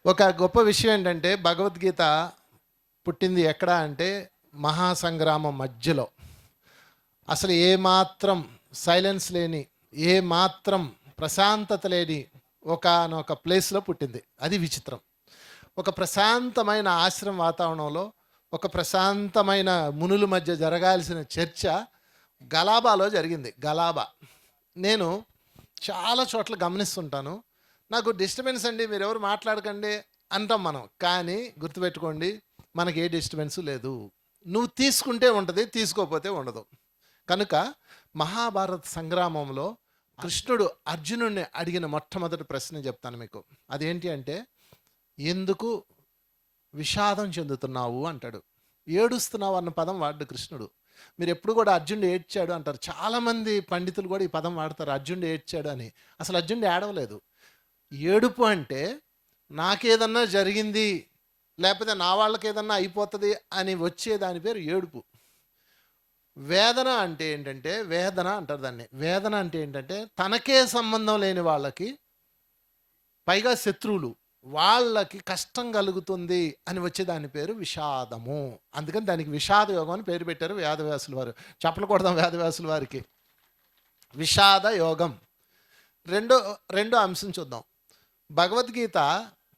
ఒక గొప్ప విషయం ఏంటంటే భగవద్గీత పుట్టింది ఎక్కడ అంటే మహాసంగ్రామం మధ్యలో. అసలు ఏమాత్రం సైలెన్స్ లేని, ఏమాత్రం ప్రశాంతత లేని ఒకానొక ప్లేస్లో పుట్టింది. అది విచిత్రం. ఒక ప్రశాంతమైన ఆశ్రమ వాతావరణంలో, ఒక ప్రశాంతమైన మునుల మధ్య జరగాల్సిన చర్చ గలాబాలో జరిగింది. గలాబా. నేను చాలా చోట్ల గమనిస్తుంటాను. నాకు డిస్టర్బెన్స్ అండి, మీరెవరు మాట్లాడకండి అంటాం మనం. కానీ గుర్తుపెట్టుకోండి, మనకి ఏ డిస్టర్బెన్స్ లేదు. నువ్వు తీసుకుంటే ఉంటుంది, తీసుకోకపోతే ఉండదు. కనుక మహాభారత సంగ్రామంలో కృష్ణుడు అర్జునుడిని అడిగిన మొట్టమొదటి ప్రశ్న చెప్తాను మీకు. అదేంటి అంటే, ఎందుకు విషాదం చెందుతున్నావు అంటాడు. ఏడుస్తున్నావు అన్న పదం వాడు కృష్ణుడు. మీరు ఎప్పుడు కూడా అర్జునుడు ఏడ్చాడు అంటారు. చాలామంది పండితులు కూడా ఈ పదం వాడతారు, అర్జునుడు ఏడ్చాడు అని. అసలు అర్జునుడు ఏడవలేదు. ఏడుపు అంటే నాకేదన్నా జరిగింది, లేకపోతే నా వాళ్ళకి ఏదన్నా అయిపోతుంది అని వచ్చే దాని పేరు ఏడుపు. వేదన అంటే ఏంటంటే, వేదన అంటారు దాన్ని. వేదన అంటే ఏంటంటే తనకే సంబంధం లేని వాళ్ళకి, పైగా శత్రువులు, వాళ్ళకి కష్టం కలుగుతుంది అని వచ్చే దాని పేరు విషాదము. అందుకని దానికి విషాద యోగం అని పేరు పెట్టారు వేదవ్యాసుల వారు. చెప్పలు కొడదాం వేదవ్యాసుల వారికి. విషాద యోగం. రెండో రెండో అంశం చూద్దాం. భగవద్గీత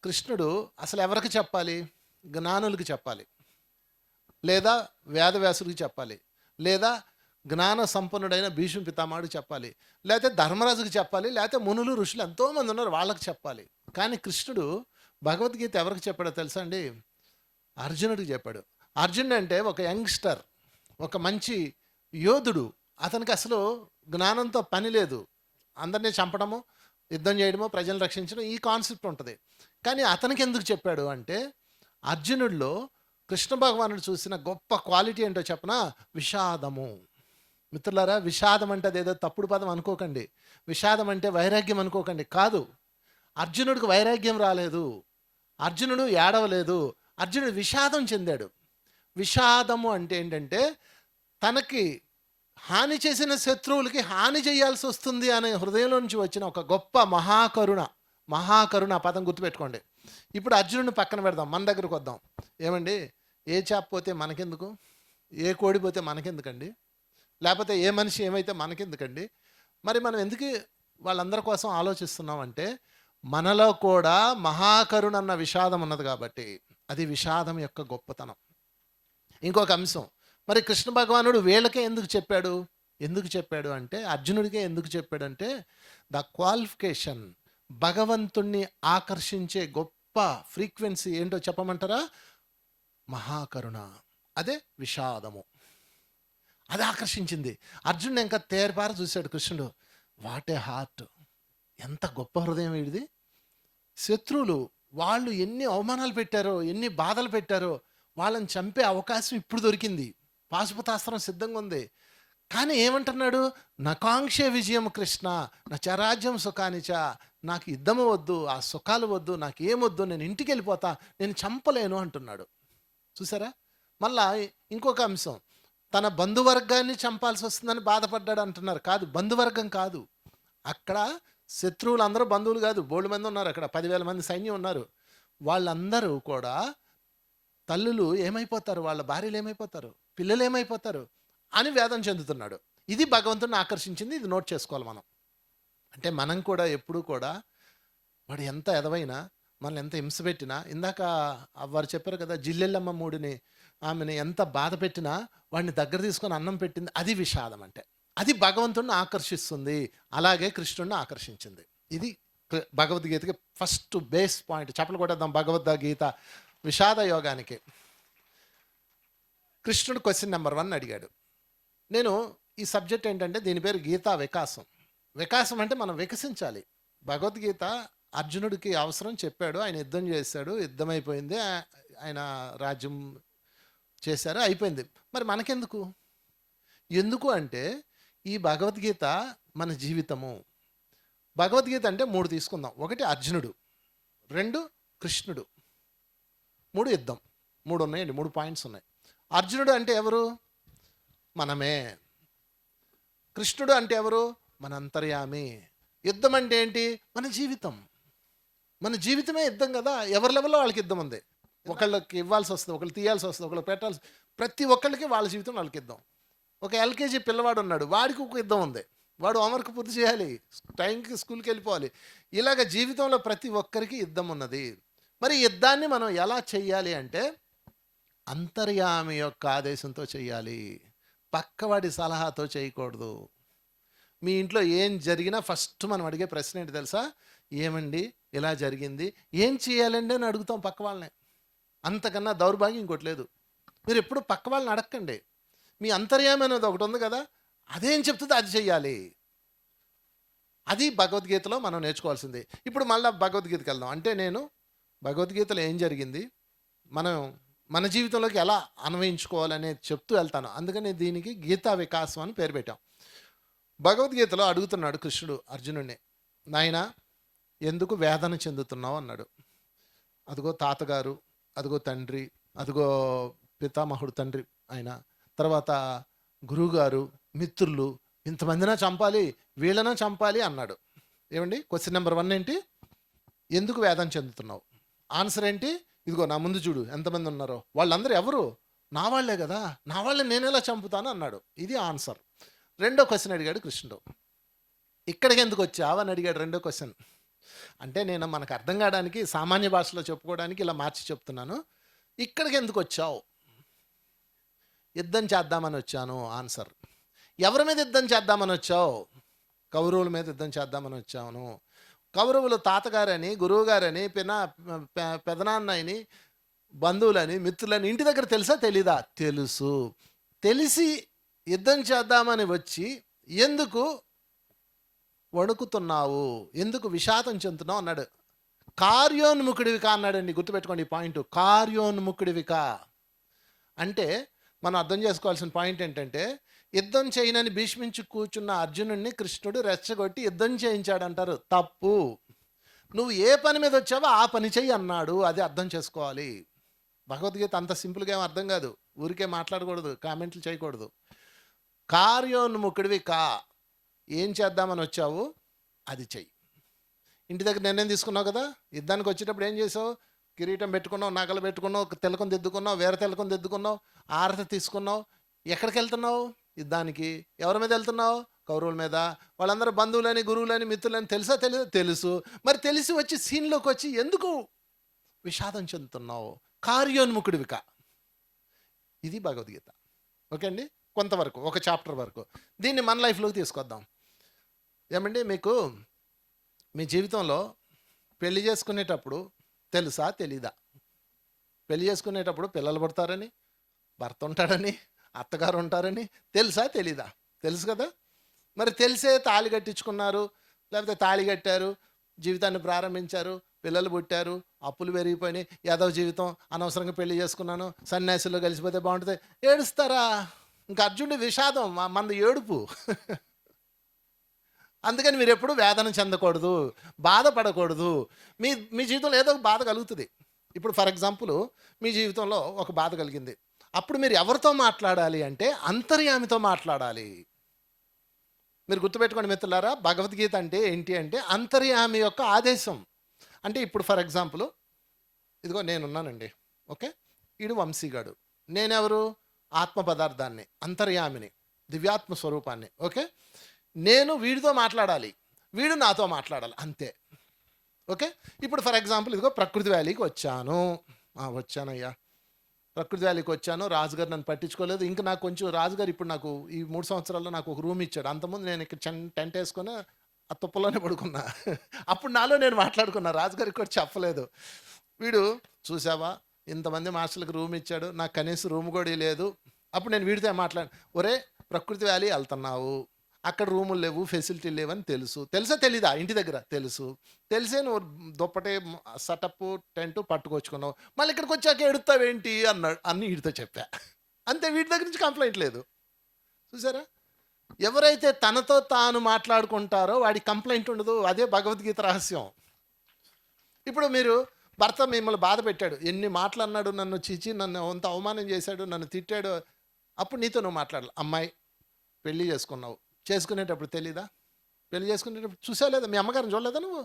కృష్ణుడు అసలు ఎవరికి చెప్పాలి? జ్ఞానులకి చెప్పాలి, లేదా వేదవ్యాసుడికి చెప్పాలి, లేదా జ్ఞాన సంపన్నుడైన భీష్మ పితామహుడికి చెప్పాలి, లేకపోతే ధర్మరాజుకి చెప్పాలి, లేకపోతే మునులు ఋషులు ఎంతోమంది ఉన్నారు వాళ్ళకి చెప్పాలి. కానీ కృష్ణుడు భగవద్గీత ఎవరికి చెప్పాడో తెలుసా అండి? అర్జునుడికి చెప్పాడు. అర్జునుడు అంటే ఒక యంగ్స్టర్, ఒక మంచి యోధుడు. అతనికి అసలు జ్ఞానంతో పని లేదు. అందరినీ చంపడము, యుద్ధం చేయడము, ప్రజలను రక్షించడం, ఈ కాన్సెప్ట్ ఉంటుంది. కానీ అతనికి ఎందుకు చెప్పాడు అంటే, అర్జునుడిలో కృష్ణ భగవానుడు చూసిన గొప్ప క్వాలిటీ ఏంటో చెప్పనా? విషాదము. మిత్రులారా, విషాదం అంటే అదేదో తప్పుడు పదం అనుకోకండి. విషాదం అంటే వైరాగ్యం అనుకోకండి. కాదు, అర్జునుడికి వైరాగ్యం రాలేదు, అర్జునుడు ఏడవలేదు, అర్జునుడు విషాదం చెందాడు. విషాదము అంటే ఏంటంటే, తనకి హాని చేసిన శత్రువులకి హాని చేయాల్సి వస్తుంది అనే హృదయంలో నుంచి వచ్చిన ఒక గొప్ప మహాకరుణ. మహాకరుణ పదం గుర్తుపెట్టుకోండి. ఇప్పుడు అర్జునుడిని పక్కన పెడదాం, మన దగ్గరకు వద్దాం. ఏమండి, ఏ చేప పోతే మనకెందుకు? ఏ కోడి పోతే మనకెందుకండి? లేకపోతే ఏ మనిషి ఏమైతే మనకెందుకండి? మరి మనం ఎందుకు వాళ్ళందరి కోసం ఆలోచిస్తున్నామంటే, మనలో కూడా మహాకరుణ అన్న విషాదం ఉన్నది కాబట్టి. అది విషాదం యొక్క గొప్పతనం. ఇంకొక అంశం, మరి కృష్ణ భగవానుడు వీళ్ళకే ఎందుకు చెప్పాడు? ఎందుకు చెప్పాడు అంటే, అర్జునుడికే ఎందుకు చెప్పాడంటే, ద క్వాలిఫికేషన్, భగవంతుణ్ణి ఆకర్షించే గొప్ప ఫ్రీక్వెన్సీ ఏంటో చెప్పమంటారా? మహాకరుణ. అదే విషాదము. అది ఆకర్షించింది అర్జునుడు. ఇంకా తేరపార చూశాడు కృష్ణుడు. What a heart! ఎంత గొప్ప హృదయం ఇది! శత్రువులు వాళ్ళు ఎన్ని అవమానాలు పెట్టారో, ఎన్ని బాధలు పెట్టారో, వాళ్ళని చంపే అవకాశం ఇప్పుడు దొరికింది. పాశుపతాస్త్రం సిద్ధంగా ఉంది. కానీ ఏమంటున్నాడు? నకాంక్షే విజయం కృష్ణ, నా చరాజ్యం సుఖానిచ. నాకు యుద్ధము వద్దు, ఆ సుఖాలు వద్దు, నాకు ఏమొద్దు, నేను ఇంటికి వెళ్ళిపోతా, నేను చంపలేను అంటున్నాడు. చూసారా? మళ్ళా ఇంకొక అంశం, తన బంధువర్గాన్ని చంపాల్సి వస్తుందని బాధపడ్డాడు అంటున్నారు. కాదు, బంధువర్గం కాదు. అక్కడ శత్రువులు అందరూ బంధువులు కాదు, బోల్డ్ మంది ఉన్నారు అక్కడ, 10,000 మంది సైన్యం ఉన్నారు. వాళ్ళందరూ కూడా తల్లులు ఏమైపోతారు, వాళ్ళ భార్యలు ఏమైపోతారు, పిల్లలు ఏమైపోతారు అని వేదన చెందుతున్నాడు. ఇది భగవంతుడిని ఆకర్షించింది. ఇది నోట్ చేసుకోవాలి మనం. అంటే మనం కూడా ఎప్పుడూ కూడా, వాడు ఎంత ఎదవైనా, మనల్ని ఎంత హింస పెట్టినా, ఇందాక వారు చెప్పారు కదా, జిల్లెల్లమ్మ మూడిని, ఆమెను ఎంత బాధ పెట్టినా వాడిని దగ్గర తీసుకొని అన్నం పెట్టింది. అది విషాదం అంటే. అది భగవంతుడిని ఆకర్షిస్తుంది. అలాగే కృష్ణుడిని ఆకర్షించింది. ఇది భగవద్గీతకి ఫస్ట్ బేస్ పాయింట్. చెప్పలు కొట్టేద్దాం భగవద్గీత విషాద యోగానికి. కృష్ణుడు క్వశ్చన్ నెంబర్ 1 అడిగాడు. నేను ఈ సబ్జెక్ట్ ఏంటంటే, దీని పేరు గీతా వికాసం. వికాసం అంటే మనం వికసించాలి. భగవద్గీత అర్జునుడికి అవసరం చెప్పాడు, ఆయన యుద్ధం చేశాడు, యుద్ధం అయిపోయింది, ఆయన రాజ్యం చేశారు, అయిపోయింది. మరి మనకెందుకు? ఎందుకు అంటే, ఈ భగవద్గీత మన జీవితము. భగవద్గీత అంటే 3 తీసుకుందాం. 1 అర్జునుడు, 2 కృష్ణుడు, 3 యుద్ధం. 3 ఉన్నాయండి, 3 పాయింట్స్ ఉన్నాయి. అర్జునుడు అంటే ఎవరు? మనమే. కృష్ణుడు అంటే ఎవరు? మన అంతర్యామి. యుద్ధం అంటే ఏంటి? మన జీవితం. మన జీవితమే యుద్ధం కదా, ఎవరి లెవెల్లో వాళ్ళకి యుద్ధం ఉంది. ఒకళ్ళకి ఇవ్వాల్సి వస్తుంది, ఒకళ్ళు తీయాల్సి వస్తుంది, ఒకళ్ళు పెట్టాల్సి, ప్రతి ఒక్కళ్ళకి వాళ్ళ జీవితం వాళ్ళకి యుద్ధం. ఒక ఎల్కేజీ పిల్లవాడు ఉన్నాడు, వాడికి ఒక యుద్ధం ఉంది. వాడు హోంవర్క్ పూర్తి చేయాలి, టైంకి స్కూల్కి వెళ్ళిపోవాలి. ఇలాగ జీవితంలో ప్రతి ఒక్కరికి యుద్ధం ఉన్నది. మరి యుద్ధాన్ని మనం ఎలా చెయ్యాలి అంటే అంతర్యామి యొక్క ఆదేశంతో చెయ్యాలి, పక్కవాడి సలహాతో చేయకూడదు. మీ ఇంట్లో ఏం జరిగినా ఫస్ట్ మనం అడిగే ప్రశ్న ఏంటి తెలుసా? ఏమండి ఇలా జరిగింది, ఏం చేయాలండి అని అడుగుతాం పక్క వాళ్ళని. అంతకన్నా దౌర్భాగ్యం ఇంకోటి లేదు. మీరు ఎప్పుడు పక్క వాళ్ళని అడగండి. మీ అంతర్యామి అనేది ఒకటి ఉంది కదా, అదేం చెప్తుందో అది చెయ్యాలి. అది భగవద్గీతలో మనం నేర్చుకోవాల్సింది. ఇప్పుడు మళ్ళీ భగవద్గీతకి వెళ్దాం. అంటే నేను భగవద్గీతలో ఏం జరిగింది, మనం మన జీవితంలోకి ఎలా అన్వయించుకోవాలనేది చెప్తూ వెళ్తాను. అందుకని దీనికి గీతా వికాసం అని పేరు పెట్టాం. భగవద్గీతలో అడుగుతున్నాడు కృష్ణుడు అర్జునుడిని, నాయనా ఎందుకు వేదన చెందుతున్నావు అన్నాడు. అదిగో తాతగారు, అదిగో తండ్రి, అదిగో పితామహుడు తండ్రి ఆయన, తర్వాత గురువుగారు, మిత్రులు, ఇంతమందినా చంపాలి, వీళ్ళనా చంపాలి అన్నాడు. ఏమండి, క్వశ్చన్ నెంబర్ 1 ఏంటి? ఎందుకు వేదన చెందుతున్నావు? ఆన్సర్ ఏంటి? ఇదిగో నా ముందు చూడు ఎంతమంది ఉన్నారో, వాళ్ళందరూ ఎవరు? నా వాళ్లే కదా, నా వాళ్ళని నేను ఎలా చంపుతాను అన్నాడు. ఇది ఆన్సర్. రెండో క్వశ్చన్ అడిగాడు కృష్ణుడు. ఇక్కడికి ఎందుకు వచ్చావు అని అడిగాడు రెండో క్వశ్చన్. అంటే నేను మనకు అర్థం కావడానికి సామాన్య భాషలో చెప్పుకోవడానికి ఇలా మార్చి చెప్తున్నాను. ఇక్కడికి ఎందుకు వచ్చావు? యుద్ధం చేద్దామని వచ్చాను ఆన్సర్. ఎవరి మీద యుద్ధం చేద్దామని వచ్చావు? కౌరవుల మీద యుద్ధం చేద్దామని వచ్చాను. కౌరవులు తాతగారని, గురువుగారని, పెదనాన్నని, బంధువులని, మిత్రులని ఇంటి దగ్గర తెలుసా తెలీదా? తెలుసు. తెలిసి యుద్ధం చేద్దామని వచ్చి ఎందుకు వణుకుతున్నావు, ఎందుకు విషాదం చెందుతున్నావు అన్నాడు. కార్యోన్ముఖుడివికా అన్నాడండి. గుర్తుపెట్టుకోండి ఈ పాయింట్, కార్యోన్ముఖుడివికా. అంటే మనం అర్థం చేసుకోవాల్సిన పాయింట్ ఏంటంటే, యుద్ధం చేయనని భీష్మించి కూర్చున్న అర్జునుడిని కృష్ణుడు రెచ్చగొట్టి యుద్ధం చేయించాడంటారు. తప్పు. నువ్వు ఏ పని మీద వచ్చావో ఆ పని చెయ్యి అన్నాడు. అది అర్థం చేసుకోవాలి. భగవద్గీత అంత సింపుల్గా ఏం అర్థం కాదు. ఊరికే మాట్లాడకూడదు, కామెంట్లు చేయకూడదు. కార్యోన్ముఖుడివి కా. ఏం చేద్దామని వచ్చావు అది చెయ్యి. ఇంటి దగ్గర నిర్ణయం తీసుకున్నావు కదా, యుద్ధానికి వచ్చేటప్పుడు ఏం చేసావు? కిరీటం పెట్టుకున్నావు, నగలు పెట్టుకున్నావు, తిలకం దిద్దుకున్నావు, వేరే తిలకం దిద్దుకున్నావు, ఆరతి తీసుకున్నావు. ఎక్కడికి వెళ్తున్నావు? యుద్ధానికి. ఎవరి మీద వెళ్తున్నావు? కౌరవుల మీద. వాళ్ళందరూ బంధువులని, గురువులని, మిత్రులని తెలుసా? తెలుసు. మరి తెలిసి వచ్చి సీన్లోకి వచ్చి ఎందుకు విషాదం చెందుతున్నావు? కార్యోన్ముఖుడివిక. ఇది భగవద్గీత. ఓకే అండి, కొంతవరకు ఒక చాప్టర్ వరకు. దీన్ని మన లైఫ్లోకి తీసుకొద్దాం. ఏమండి, మీకు మీ జీవితంలో పెళ్లి చేసుకునేటప్పుడు తెలుసా తెలీదా? పెళ్లి చేసుకునేటప్పుడు పిల్లలు పుడతారని, భర్త ఉంటాడని, అత్తగారు ఉంటారని తెలుసా తెలీదా? తెలుసు కదా. మరి తెలిసే తాళి కట్టించుకున్నారు, లేకపోతే తాళి కట్టారు, జీవితాన్ని ప్రారంభించారు, పిల్లలు పుట్టారు, అప్పులు పెరిగిపోయినాయి, యాదవ జీవితం, అనవసరంగా పెళ్లి చేసుకున్నాను, సన్యాసుల్లో కలిసిపోతే బాగుంటుంది, ఏడుస్తారా? ఇంకా అర్జునుడి విషాదం, మంది ఏడుపు. అందుకని మీరు ఎప్పుడు వేదన చెందకూడదు, బాధపడకూడదు. మీ మీ జీవితంలో ఏదో ఒక బాధ కలుగుతుంది. ఇప్పుడు ఫర్ ఎగ్జాంపుల్ మీ జీవితంలో ఒక బాధ కలిగింది. అప్పుడు మీరు ఎవరితో మాట్లాడాలి అంటే అంతర్యామితో మాట్లాడాలి. మీరు గుర్తుపెట్టుకోండి మిత్రులారా, భగవద్గీత అంటే ఏంటి అంటే అంతర్యామి యొక్క ఆదేశం. అంటే ఇప్పుడు ఫర్ ఎగ్జాంపుల్ ఇదిగో నేనున్నానండి, ఓకే, వీడు వంశీగాడు, నేనెవరు? ఆత్మ పదార్థాన్ని, అంతర్యామిని, దివ్యాత్మ స్వరూపాన్ని. ఓకే, నేను వీడితో మాట్లాడాలి, వీడు నాతో మాట్లాడాలి, అంతే. ఓకే, ఇప్పుడు ఫర్ ఎగ్జాంపుల్ ఇదిగో ప్రకృతి వ్యాలీకి వచ్చానయ్యా, ప్రకృతి వ్యాలీకి వచ్చాను. రాజుగారు నన్ను పట్టించుకోలేదు. ఇంకా నాకు కొంచెం రాజుగారు ఇప్పుడు నాకు ఈ 3 సంవత్సరాల్లో నాకు ఒక రూమ్ ఇచ్చాడు. అంతకుముందు నేను ఇక్కడ టెంట్ వేసుకొని ఆ తుప్పలోనే పడుకున్నా. అప్పుడు నాలో నేను మాట్లాడుకున్నా, రాజుగారికి కూడా చెప్పలేదు. వీడు చూసావా ఇంతమంది మాస్టర్లకు రూమ్ ఇచ్చాడు, నాకు కనీసం రూమ్ కూడా లేదు. అప్పుడు నేను వీడితో ఒరే ప్రకృతి వ్యాలీ వెళ్తున్నావు, అక్కడ రూములు లేవు, ఫెసిలిటీ లేవని తెలుసా తెలీదా? ఇంటి దగ్గర తెలిసే నువ్వు దుప్పటి, సెటప్, టెంట్ పట్టుకొచ్చుకున్నావు. మళ్ళీ ఇక్కడికి వచ్చాక ఎడుతావేంటి అన్ని వీడితో చెప్పా. అంతే, వీటి దగ్గర నుంచి కంప్లైంట్ లేదు. చూసారా, ఎవరైతే తనతో తాను మాట్లాడుకుంటారో వాడి కంప్లైంట్ ఉండదు. అదే భగవద్గీత రహస్యం. ఇప్పుడు మీరు భర్త మిమ్మల్ని బాధ పెట్టాడు, ఎన్ని మాటలు అన్నాడు, నన్ను చీచి, నన్ను అంత అవమానం చేశాడు, నన్ను తిట్టాడు. అప్పుడు నీతో నువ్వు మాట్లాడాలి. అమ్మాయి పెళ్ళి చేసుకున్నావు, చేసుకునేటప్పుడు తెలీదా? పెళ్లి చేసుకునేటప్పుడు చూసా లేదా? మీ అమ్మగారిని చూడలేదా నువ్వు?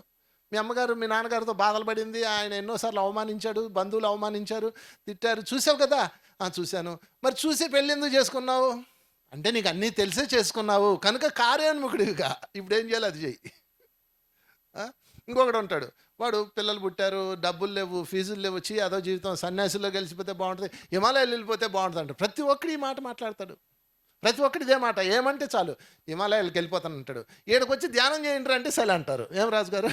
మీ అమ్మగారు మీ నాన్నగారితో బాధలు పడింది, ఆయన ఎన్నోసార్లు అవమానించాడు, బంధువులు అవమానించారు, తిట్టారు, చూసావు కదా. చూశాను. మరి చూసి పెళ్ళి ఎందుకు చేసుకున్నావు అంటే నీకు అన్నీ తెలిసే చేసుకున్నావు కనుక కార్యోన్ముఖుడివిగా ఇప్పుడు ఏం చేయాలి అది చెయ్యి. ఇంకొకడు ఉంటాడు, వాడు పిల్లలు పుట్టారు, డబ్బులు లేవు, ఫీజులు లేవు, అదో జీవితం సన్యాసుల్లో గెలిచిపోతే బాగుంటుంది, హిమాలయాలు వెళ్ళిపోతే బాగుంటుంది అంటాడు. ప్రతి ఒక్కడు ఈ మాట మాట్లాడతాడు. ప్రతి ఒక్కటి ఇదే మాట, ఏమంటే చాలు హిమాలయాలకు వెళ్ళిపోతాను అంటాడు. ఈడకి వచ్చి ధ్యానం చేయండి అంటే సరే అంటారు. ఏం రాజుగారు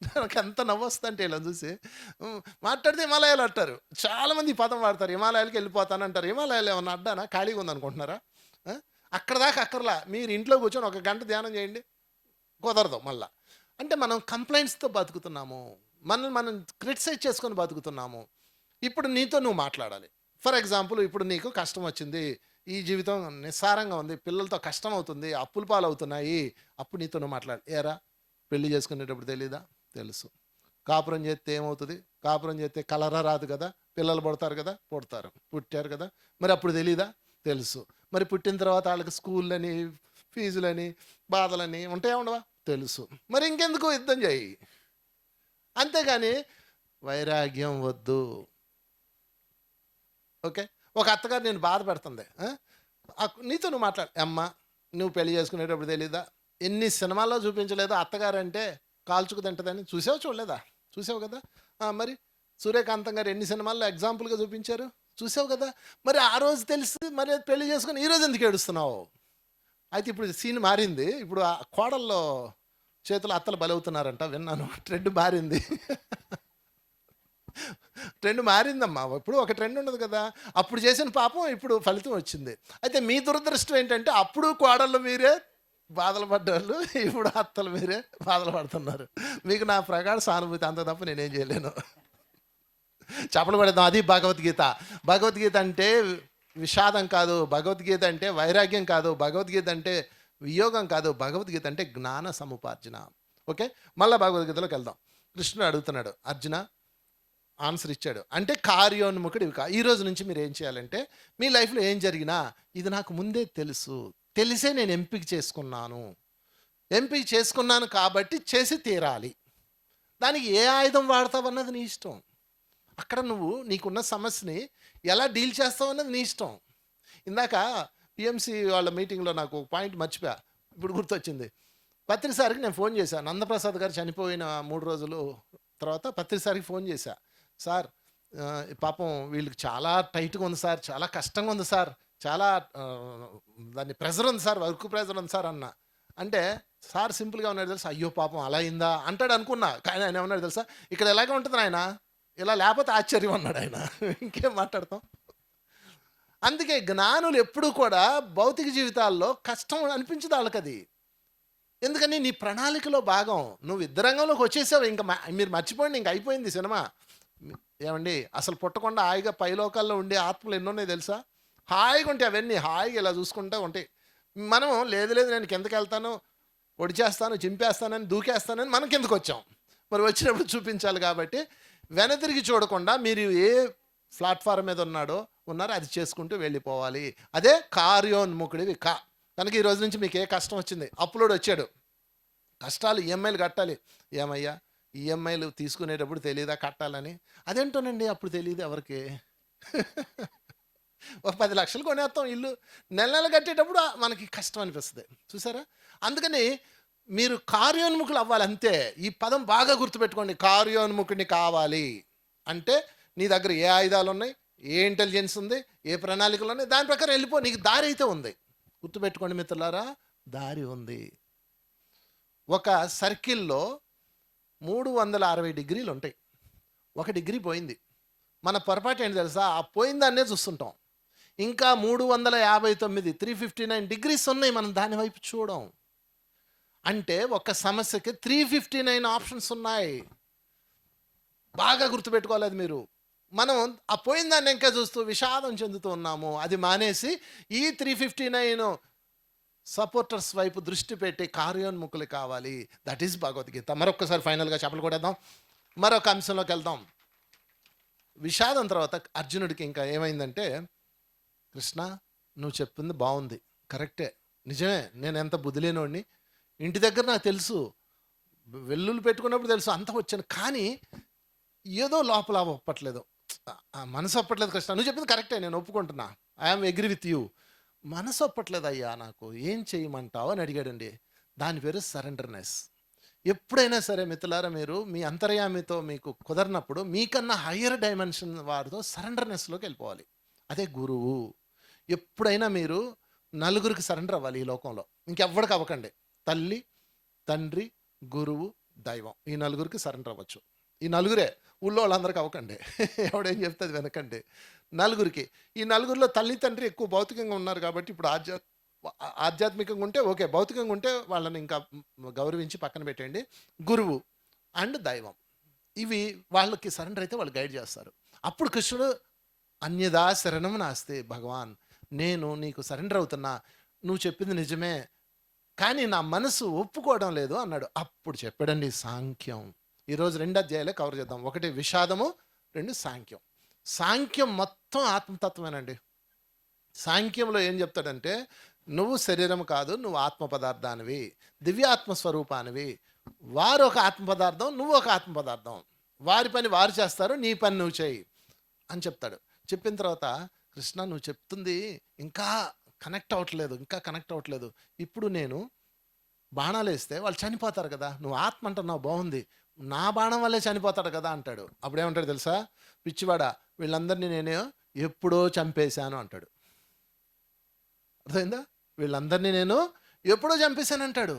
నాకు ఎంత నవ్వొస్తుంది అంటే ఇలా చూసి మాట్లాడితే హిమాలయాలు అంటారు. చాలామంది ఈ పదం వాడతారు, హిమాలయాలకు వెళ్ళిపోతాను అంటారు. హిమాలయాలు ఏమన్నా అడ్డానా, ఖాళీగా ఉందనుకుంటున్నారా? అక్కడ దాకా అక్కర్లా, మీరు ఇంట్లో కూర్చొని 1 గంట ధ్యానం చేయండి, కుదరదు మళ్ళా. అంటే మనం కంప్లైంట్స్తో బతుకుతున్నాము, మనల్ని మనం క్రిటిసైజ్ చేసుకొని బతుకుతున్నాము. ఇప్పుడు నీతో నువ్వు మాట్లాడాలి. ఫర్ ఎగ్జాంపుల్, ఇప్పుడు నీకు కష్టం వచ్చింది, ఈ జీవితం నిస్సారంగా ఉంది, పిల్లలతో కష్టం అవుతుంది, అప్పుల పాలు అవుతున్నాయి. అప్పుడు నీతో నువ్వు మాట్లాడు. ఏరా పెళ్లి చేసుకునేటప్పుడు తెలీదా? తెలుసు. కాపురం చేస్తే ఏమవుతుంది? కాపురం చేస్తే కలరా రాదు కదా, పిల్లలు పుడతారు కదా, పుట్టారు కదా, మరి అప్పుడు తెలీదా? తెలుసు. మరి పుట్టిన తర్వాత వాళ్ళకి స్కూళ్ళని, ఫీజులని, బాధలని ఉంటాయా ఉండవా? తెలుసు. మరి ఇంకెందుకు యుద్ధం చేయి. అంతేగాని వైరాగ్యం వద్దు. ఓకే, ఒక అత్తగారు నేను బాధ పెడుతుంది, నీతో నువ్వు మాట్లాడు. అమ్మ నువ్వు పెళ్లి చేసుకునేటప్పుడు తెలీదా? ఎన్ని సినిమాల్లో చూపించలేదు అత్తగారు అంటే కాల్చుకు తింటుందని? చూడలేదా? చూసావు కదా. మరి సూర్యకాంతం గారు ఎన్ని సినిమాల్లో ఎగ్జాంపుల్గా చూపించారు? చూసావు కదా. మరి ఆ రోజు తెలిసి మరి పెళ్లి చేసుకుని ఈరోజు ఎందుకు ఏడుస్తున్నావు? అయితే ఇప్పుడు సీన్ మారింది. ఇప్పుడు ఆ కోడల్లో చేతులు అత్తలు బలవుతున్నారంట, విన్నాను. ట్రెండ్ మారింది. ట్రెండ్ మారిందమ్మా. ఇప్పుడు ఒక ట్రెండ్ ఉండదు కదా. అప్పుడు చేసిన పాపం ఇప్పుడు ఫలితం వచ్చింది. అయితే మీ దురదృష్టం ఏంటంటే అప్పుడు కోడళ్ళు మీరే బాధలు పడ్డాళ్ళు, ఇప్పుడు అత్తలు మీరే బాధలు పడుతున్నారు. మీకు నా ప్రగాఢ సానుభూతి, అంత తప్ప నేనేం చేయలేను. చెప్పలు పడేద్దాం. అది భగవద్గీత. భగవద్గీత అంటే విషాదం కాదు, భగవద్గీత అంటే వైరాగ్యం కాదు, భగవద్గీత అంటే వియోగం కాదు, భగవద్గీత అంటే జ్ఞాన సముపార్జన. ఓకే, మళ్ళీ భగవద్గీతలోకి వెళ్దాం. కృష్ణుడు అడుగుతున్నాడు, అర్జున ఆన్సర్ ఇచ్చాడు. అంటే కార్యోన్ముఖుడు ఇవి ఈ రోజు నుంచి మీరు ఏం చేయాలంటే, మీ లైఫ్లో ఏం జరిగినా ఇది నాకు ముందే తెలిసే నేను ఎంపిక చేసుకున్నాను కాబట్టి చేసి తీరాలి. దానికి ఏ ఆయుధం వాడతావు అన్నది నీ ఇష్టం. అక్కడ నువ్వు నీకున్న సమస్యని ఎలా డీల్ చేస్తావు అన్నది నీ ఇష్టం. ఇందాక పిఎంసి వాళ్ళ మీటింగ్లో నాకు ఒక పాయింట్ మర్చిపోయా, ఇప్పుడు గుర్తొచ్చింది. పత్రిసారికి నేను ఫోన్ చేశాను. నందప్రసాద్ గారు చనిపోయిన 3 రోజులు తర్వాత పత్రిసారికి ఫోన్ చేశా. సార్ పాపం వీళ్ళకి చాలా టైట్గా ఉంది సార్, చాలా కష్టంగా ఉంది సార్, చాలా దాన్ని ప్రెజర్ ఉంది సార్, వర్క్ ప్రెజర్ ఉంది సార్ అన్న. అంటే సార్ సింపుల్గా ఉన్నాడు తెలుసా, అయ్యో పాపం అలా అయిందా అంటాడు అనుకున్నా. కానీ ఆయన ఏమన్నాడు తెలుసా, ఇక్కడ ఎలాగే ఉంటుంది ఆయన, ఇలా లేకపోతే ఆశ్చర్యం అన్నాడు ఆయన. ఇంకేం మాట్లాడతాం. అందుకే జ్ఞానులు ఎప్పుడూ కూడా భౌతిక జీవితాల్లో కష్టం అనిపించదు వాళ్ళకి. అది ఎందుకని నీ ప్రణాళికలో భాగం. నువ్వు యుద్ధరంగంలోకి వచ్చేసావు, ఇంకా మీరు మర్చిపోండి, ఇంక అయిపోయింది సినిమా. ఏమండి, అసలు పుట్టకుండా హాయిగా పైలోకాల్లో ఉండే ఆత్మలు ఎన్నోన్నాయి తెలుసా? హాయిగా ఉంటాయి అవన్నీ, హాయిగా ఇలా చూసుకుంటూ ఉంటాయి. మనం లేదు నేను కిందకి వెళ్తాను, ఒడిచేస్తాను, చింపేస్తానని, దూకేస్తానని మనం కిందకు వచ్చాం. మరి వచ్చినప్పుడు చూపించాలి కాబట్టి వెనతిరిగి చూడకుండా మీరు ఏ ప్లాట్ఫారం మీద ఉన్నారో అది చేసుకుంటూ వెళ్ళిపోవాలి. అదే కార్యోన్ముఖుడివి కనుక ఈరోజు నుంచి మీకు ఏ కష్టం వచ్చింది, అప్లోడ్ వచ్చాడు, కష్టాలు ఈఎంఐలు కట్టాలి. ఏమయ్యా ఈఎంఐలు తీసుకునేటప్పుడు తెలియదా కట్టాలని? అదేంటోనండి అప్పుడు తెలియదు ఎవరికి. ఒక 10 లక్షలు కొనేస్తాం ఇల్లు, నెల కట్టేటప్పుడు మనకి కష్టం అనిపిస్తుంది. చూసారా? అందుకని మీరు కార్యోన్ముఖులు అవ్వాలి అంతే. ఈ పదం బాగా గుర్తుపెట్టుకోండి. కార్యోన్ముఖుడిని కావాలి అంటే నీ దగ్గర ఏ ఆయుధాలు ఉన్నాయి, ఏ ఇంటెలిజెన్స్ ఉంది, ఏ ప్రణాళికలు ఉన్నాయి, దాని ప్రకారం వెళ్ళిపో. నీకు దారి అయితే ఉంది. గుర్తుపెట్టుకోండి మిత్రులారా, దారి ఉంది. ఒక సర్కిల్లో 360 డిగ్రీలు ఉంటాయి. 1 డిగ్రీ పోయింది. మన పొరపాటు ఏంటి తెలుసా, ఆ పోయిందాన్నే చూస్తుంటాం. ఇంకా 359 359 డిగ్రీస్ ఉన్నాయి, మనం దాని వైపు చూడం. అంటే ఒక సమస్యకి 359 ఆప్షన్స్ ఉన్నాయి. బాగా గుర్తుపెట్టుకోలేదు మీరు. మనం ఆ పోయిందాన్ని ఇంకా చూస్తూ విషాదం చెందుతూ ఉన్నాము. అది మానేసి ఈ 359 సపోర్టర్స్ వైపు దృష్టి పెట్టి కార్యోన్ముఖులు కావాలి. That is Bhagavad Gita. మరొకసారి ఫైనల్గా చెప్పలు కొడేద్దాం. మరొక అంశంలోకి వెళ్దాం. విషాదం తర్వాత అర్జునుడికి ఇంకా ఏమైందంటే, కృష్ణ నువ్వు చెప్పింది బాగుంది, కరెక్టే, నిజమే, నేను ఎంత బుద్ధిలేనోడిని, ఇంటి దగ్గర నాకు తెలుసు, వెల్లుల్లి పెట్టుకున్నప్పుడు తెలుసు, అంతా వచ్చాను. కానీ ఏదో లోపల ఒప్పట్లేదు, ఆ మనసు ఒప్పట్లేదు. కృష్ణ, నువ్వు చెప్పింది కరెక్టే, నేను ఒప్పుకుంటున్నా, ఐఎమ్ అగ్రీ విత్ యూ. మనసు ఒప్పట్లేదు అయ్యా, నాకు ఏం చేయమంటావు అని అడిగాడండి. దాని పేరు సరెండర్నెస్. ఎప్పుడైనా సరే మిత్రులారా, మీరు మీ అంతర్యామితో మీకు కుదరినప్పుడు మీకన్నా హయ్యర్ డైమెన్షన్ వారితో సరెండర్నెస్లోకి వెళ్ళిపోవాలి. అదే గురువు. ఎప్పుడైనా మీరు నలుగురికి సరెండర్ అవ్వాలి ఈ లోకంలో, ఇంకెవ్వడికి అవ్వకండి. తల్లి, తండ్రి, గురువు, దైవం, ఈ నలుగురికి సరెండర్ అవ్వచ్చు. ఈ నలుగురే, ఊళ్ళో వాళ్ళందరికీ అవ్వకండి. ఎవడేం చెప్తే అది వినకండి. నలుగురికి. ఈ నలుగురిలో తల్లి తండ్రి ఎక్కువ భౌతికంగా ఉన్నారు కాబట్టి ఇప్పుడు ఆధ్యాత్మికంగా ఉంటే ఓకే, భౌతికంగా ఉంటే వాళ్ళని ఇంకా గౌరవించి పక్కన పెట్టండి. గురువు అండ్ దైవం, ఇవి వాళ్ళకి సరెండర్ అయితే వాళ్ళు గైడ్ చేస్తారు. అప్పుడు కృష్ణుడు అన్యదా శరణం నాస్తే భగవాన్, నేను నీకు సరెండర్ అవుతున్నా, నువ్వు చెప్పింది నిజమే, కానీ నా మనసు ఒప్పుకోవడం లేదు అన్నాడు. అప్పుడు చెప్పాడండి సాంఖ్యం. ఈరోజు 2 అధ్యాయాలే కవర్ చేద్దాం. 1 విషాదము, 2 సాంఖ్యం. సాంఖ్యం మొత్తం ఆత్మతత్వమేనండి. సాంఖ్యంలో ఏం చెప్తాడంటే, నువ్వు శరీరం కాదు, నువ్వు ఆత్మ పదార్థానివి, దివ్యాత్మ స్వరూపానివి. వారు ఒక ఆత్మ పదార్థం, నువ్వు ఒక ఆత్మ పదార్థం. వారి పని వారు చేస్తారు, నీ పని నువ్వు చేయి అని చెప్తాడు. చెప్పిన తర్వాత, కృష్ణ నువ్వు చెప్తుంది ఇంకా కనెక్ట్ అవ్వట్లేదు. ఇప్పుడు నేను బాణాలు వేస్తే వాళ్ళు చనిపోతారు కదా, నువ్వు ఆత్మ అంటున్నావు బాగుంది, నా బాణం వల్లే చనిపోతాడు కదా అంటాడు. అప్పుడేమంటాడు తెలుసా, పిచ్చివాడా, వీళ్ళందరినీ నేను ఎప్పుడో చంపేశాను అంటాడు. అర్థమైందా? వీళ్ళందరినీ నేను ఎప్పుడో చంపేశానంటాడు.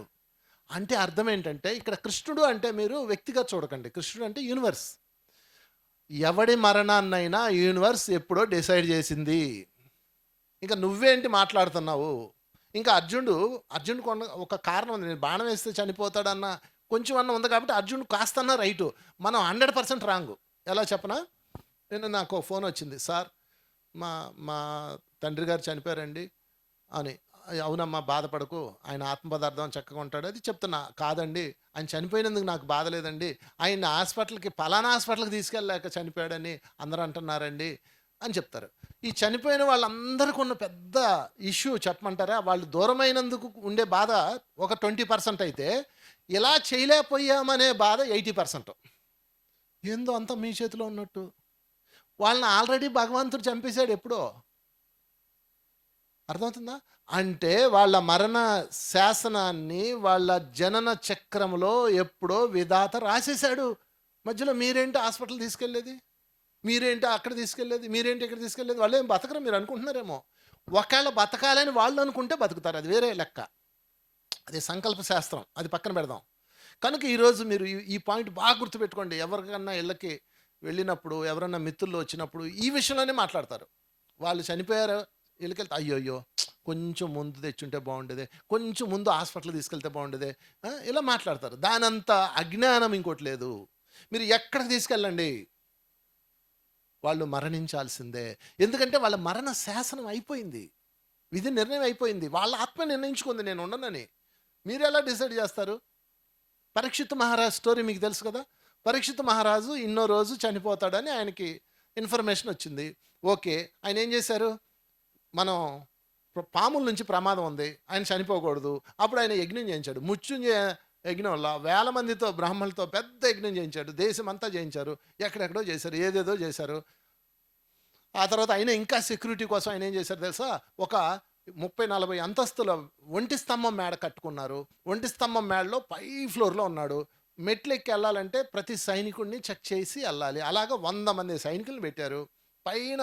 అంటే అర్థం ఏంటంటే, ఇక్కడ కృష్ణుడు అంటే మీరు వ్యక్తిగా చూడకండి, కృష్ణుడు అంటే యూనివర్స్. ఎవడి మరణాన్నైనా యూనివర్స్ ఎప్పుడో డిసైడ్ చేసింది. ఇంకా నువ్వేంటి మాట్లాడుతున్నావు? ఇంకా అర్జునుడు ఒక కారణం ఉంది, నేను బాణం వేస్తే చనిపోతాడన్న కొంచెం అన్న ఉంది కాబట్టి అర్జునుడు కాస్తన్నా రైటు, మనం 100% రాంగు. ఎలా చెప్పనా, నాకు ఫోన్ వచ్చింది, సార్ మా మా తండ్రి గారు చనిపోయారండి అని. అవునమ్మా బాధపడకు, ఆయన ఆత్మ పదార్థం చక్కగా ఉంటాడు, అది చెప్తున్నా. కాదండి, ఆయన చనిపోయినందుకు నాకు బాధ లేదండి, ఆయన పలానా హాస్పిటల్కి తీసుకెళ్ళలేక చనిపోయాడని అందరూ అంటున్నారండి అని చెప్తారు. ఈ చనిపోయిన వాళ్ళందరికీ ఉన్న పెద్ద ఇష్యూ చెప్పమంటారా, వాళ్ళు దూరమైనందుకు ఉండే బాధ ఒక 20% అయితే, ఇలా చేయలేకపోయామనే బాధ 80%. ఏందో అంతా మీ చేతిలో ఉన్నట్టు. వాళ్ళని ఆల్రెడీ భగవంతుడు చంపేశాడు ఎప్పుడో. అర్థమవుతుందా? అంటే వాళ్ళ మరణ శాసనాన్ని వాళ్ళ జనన చక్రంలో ఎప్పుడో విధాత రాసేశాడు. మధ్యలో మీరేంటి హాస్పిటల్ తీసుకెళ్ళేది, మీరేంటి అక్కడ తీసుకెళ్ళేది, మీరేంటి ఇక్కడ తీసుకెళ్ళేది? వాళ్ళు ఏం బతకరు మీరు అనుకుంటున్నారేమో. ఒకవేళ బతకాలని వాళ్ళు అనుకుంటే బతుకుతారు, అది వేరే లెక్క, అది సంకల్ప శాస్త్రం, అది పక్కన పెడదాం. కనుక ఈరోజు మీరు ఈ పాయింట్ బాగా గుర్తుపెట్టుకోండి. ఎవరికన్నా ఇళ్ళకి వెళ్ళినప్పుడు, ఎవరన్నా మిత్రులు వచ్చినప్పుడు ఈ విషయంలోనే మాట్లాడతారు. వాళ్ళు చనిపోయారు, ఇళ్ళకెళ్తే అయ్యో కొంచెం ముందు తెచ్చుంటే బాగుండేదే, కొంచెం ముందు హాస్పిటల్ తీసుకెళ్తే బాగుండేదే, ఇలా మాట్లాడతారు. దానంత అజ్ఞానం ఇంకోటి లేదు. మీరు ఎక్కడికి తీసుకెళ్ళండి, వాళ్ళు మరణించాల్సిందే. ఎందుకంటే వాళ్ళ మరణ శాసనం అయిపోయింది, విధి నిర్ణయం అయిపోయింది, వాళ్ళ ఆత్మ నిర్ణయించుకుంది నేను ఉండనని. మీరు ఎలా డిసైడ్ చేస్తారు? పరీక్షిత్ మహారాజ్ స్టోరీ మీకు తెలుసు కదా. పరీక్షిత్ మహారాజు ఇన్నో రోజు చనిపోతాడని ఆయనకి ఇన్ఫర్మేషన్ వచ్చింది. ఓకే, ఆయన ఏం చేశారు, మనం పాముల నుంచి ప్రమాదం ఉంది, ఆయన చనిపోకూడదు, అప్పుడు ఆయన యజ్ఞం చేయించాడు. మృత్యుంజయ యజ్ఞం వల్ల 1000 మందితో బ్రాహ్మణులతో పెద్ద యజ్ఞం చేయించాడు. దేశం అంతా చేయించారు, ఎక్కడెక్కడో చేశారు, ఏదేదో చేశారు. ఆ తర్వాత ఆయన ఇంకా సెక్యూరిటీ కోసం ఆయన ఏం చేశారు తెలుసా, ఒక 30-40 అంతస్తుల ఒంటి స్తంభం మేడ కట్టుకున్నారు. ఒంటి స్తంభం మేడలో పై ఫ్లోర్లో ఉన్నాడు. మెట్లు ఎక్కి వెళ్ళాలంటే ప్రతి సైనికుడిని చెక్ చేసి వెళ్ళాలి. అలాగా 100 మంది సైనికులను పెట్టారు. పైన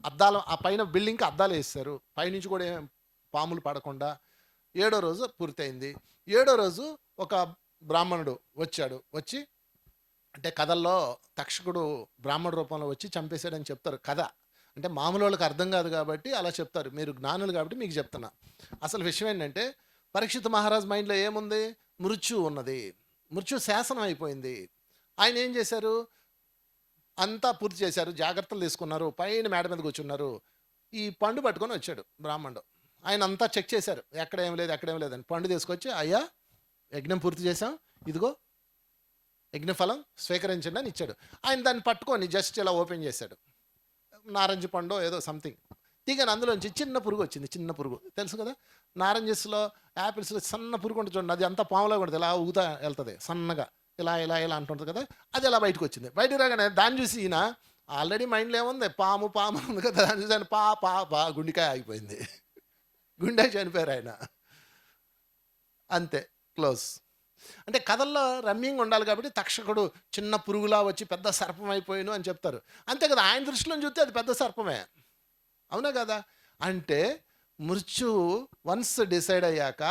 అద్దాలు, ఆ పైన బిల్డింగ్కి అద్దాలు వేస్తారు, పైనుంచి కూడా ఏం పాములు పడకుండా. 7వ రోజు పూర్తయింది. 7వ రోజు ఒక బ్రాహ్మణుడు వచ్చి అంటే కథల్లో తక్షకుడు బ్రాహ్మణ రూపంలో వచ్చి చంపేశాడని చెప్తారు కథ. అంటే మామూలు వాళ్ళకి అర్థం కాదు కాబట్టి అలా చెప్తారు, మీరు జ్ఞానులు కాబట్టి మీకు చెప్తున్నా. అసలు విషయం ఏంటంటే, పరీక్షిత్ మహారాజ్ మైండ్లో ఏముంది, మృత్యు ఉన్నది, మృత్యు శాసనం అయిపోయింది. ఆయన ఏం చేశారు, అంతా పూర్తి చేశారు, జాగ్రత్తలు తీసుకున్నారు, పైన మేడ మీద కూర్చున్నారు. ఈ పండు పట్టుకొని వచ్చాడు బ్రాహ్మణుడు. ఆయన అంతా చెక్ చేశారు, ఎక్కడేం లేదని. పండు తీసుకొచ్చి, అయ్యా యజ్ఞం పూర్తి చేశాం, ఇదిగో యజ్ఞఫలం స్వీకరించండి అని ఇచ్చాడు. ఆయన దాన్ని పట్టుకొని జస్ట్ ఇలా ఓపెన్ చేశాడు, నారింజ పండు ఏదో సంథింగ్ తీగని అందులోంచి చిన్న పురుగు వచ్చింది, చిన్న పురుగు తెలుసు కదా, నారంజెస్లో యాపిల్స్లో సన్న పురుగు ఉంటుంది చూడండి, అది అంతా పాములా ఉంటుంది, ఇలా ఊగుతా వెళ్తుంది సన్నగా, ఇలా ఇలా ఇలా అంటుంటుంది కదా, అది అలా బయటకు వచ్చింది. బయటకు రాగానే దాన్ని చూసి ఈయన ఆల్రెడీ మైండ్లో ఏముంది, పాము పాము ఉంది కదా, దాన్ని చూసి ఆయన పా గుండెకాయ ఆగిపోయింది, గుండె చనిపోయారు ఆయన, అంతే క్లోజ్. అంటే కథల్లో రమ్యంగా ఉండాలి కాబట్టి తక్షకుడు చిన్న పురుగులా వచ్చి పెద్ద సర్పం అయిపోయాను అని చెప్తారు, అంతే కదా. ఆయన దృష్టిలో చూస్తే అది పెద్ద సర్పమే, అవునా కదా. అంటే మృత్యువు వన్స్ డిసైడ్ అయ్యాక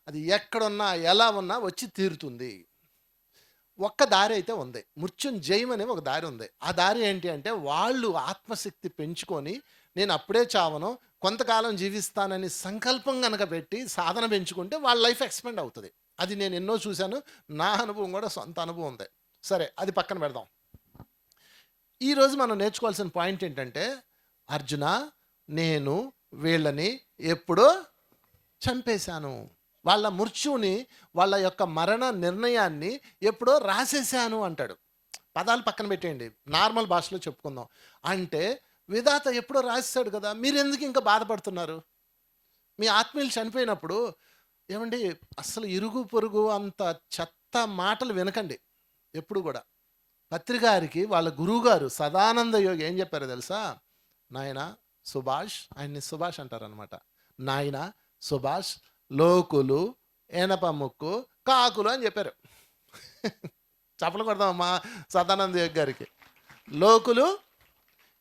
అది ఎక్కడున్నా ఎలా ఉన్నా వచ్చి తీరుతుంది. ఒక్క దారి అయితే ఉంది, మృత్యుంజయం అనే ఒక దారి ఉంది. ఆ దారి ఏంటి అంటే వాళ్ళు ఆత్మశక్తి పెంచుకొని నేను అప్పుడే చావను కొంతకాలం జీవిస్తానని సంకల్పం కనుక పెట్టి సాధన పెంచుకుంటే వాళ్ళ లైఫ్ ఎక్స్పెండ్ అవుతుంది. అది నేను ఎన్నో చూశాను, నా అనుభవం కూడా సొంత అనుభవం ఉంది. సరే, అది పక్కన పెడదాం. ఈరోజు మనం నేర్చుకోవాల్సిన పాయింట్ ఏంటంటే, అర్జున నేను వీళ్ళని ఎప్పుడో చంపేశాను, వాళ్ళ మృత్యువుని, వాళ్ళ యొక్క మరణ నిర్ణయాన్ని ఎప్పుడో రాసేశాను అంటాడు. పదాలు పక్కన పెట్టేయండి, నార్మల్ భాషలో చెప్పుకుందాం. అంటే విధాత ఎప్పుడో రాసేశాడు కదా, మీరు ఎందుకు ఇంకా బాధపడుతున్నారు? మీ ఆత్మీయులు చనిపోయినప్పుడు ఏమండి, అసలు ఇరుగు పొరుగు అంత చెత్త మాటలు వినకండి ఎప్పుడు కూడా. పత్రికారికి వాళ్ళ గురువుగారు సదానంద యోగి ఏం చెప్పారో తెలుసా? నాయన సుభాష్, ఆయన్ని సుభాష్ అంటారనమాట, నాయన సుభాష్ లోకులు ఏనప ముక్కు కాకులు అని చెప్పారు. చెప్పలు కొడదామమ్మా సదానంద యోగి గారికి. లోకులు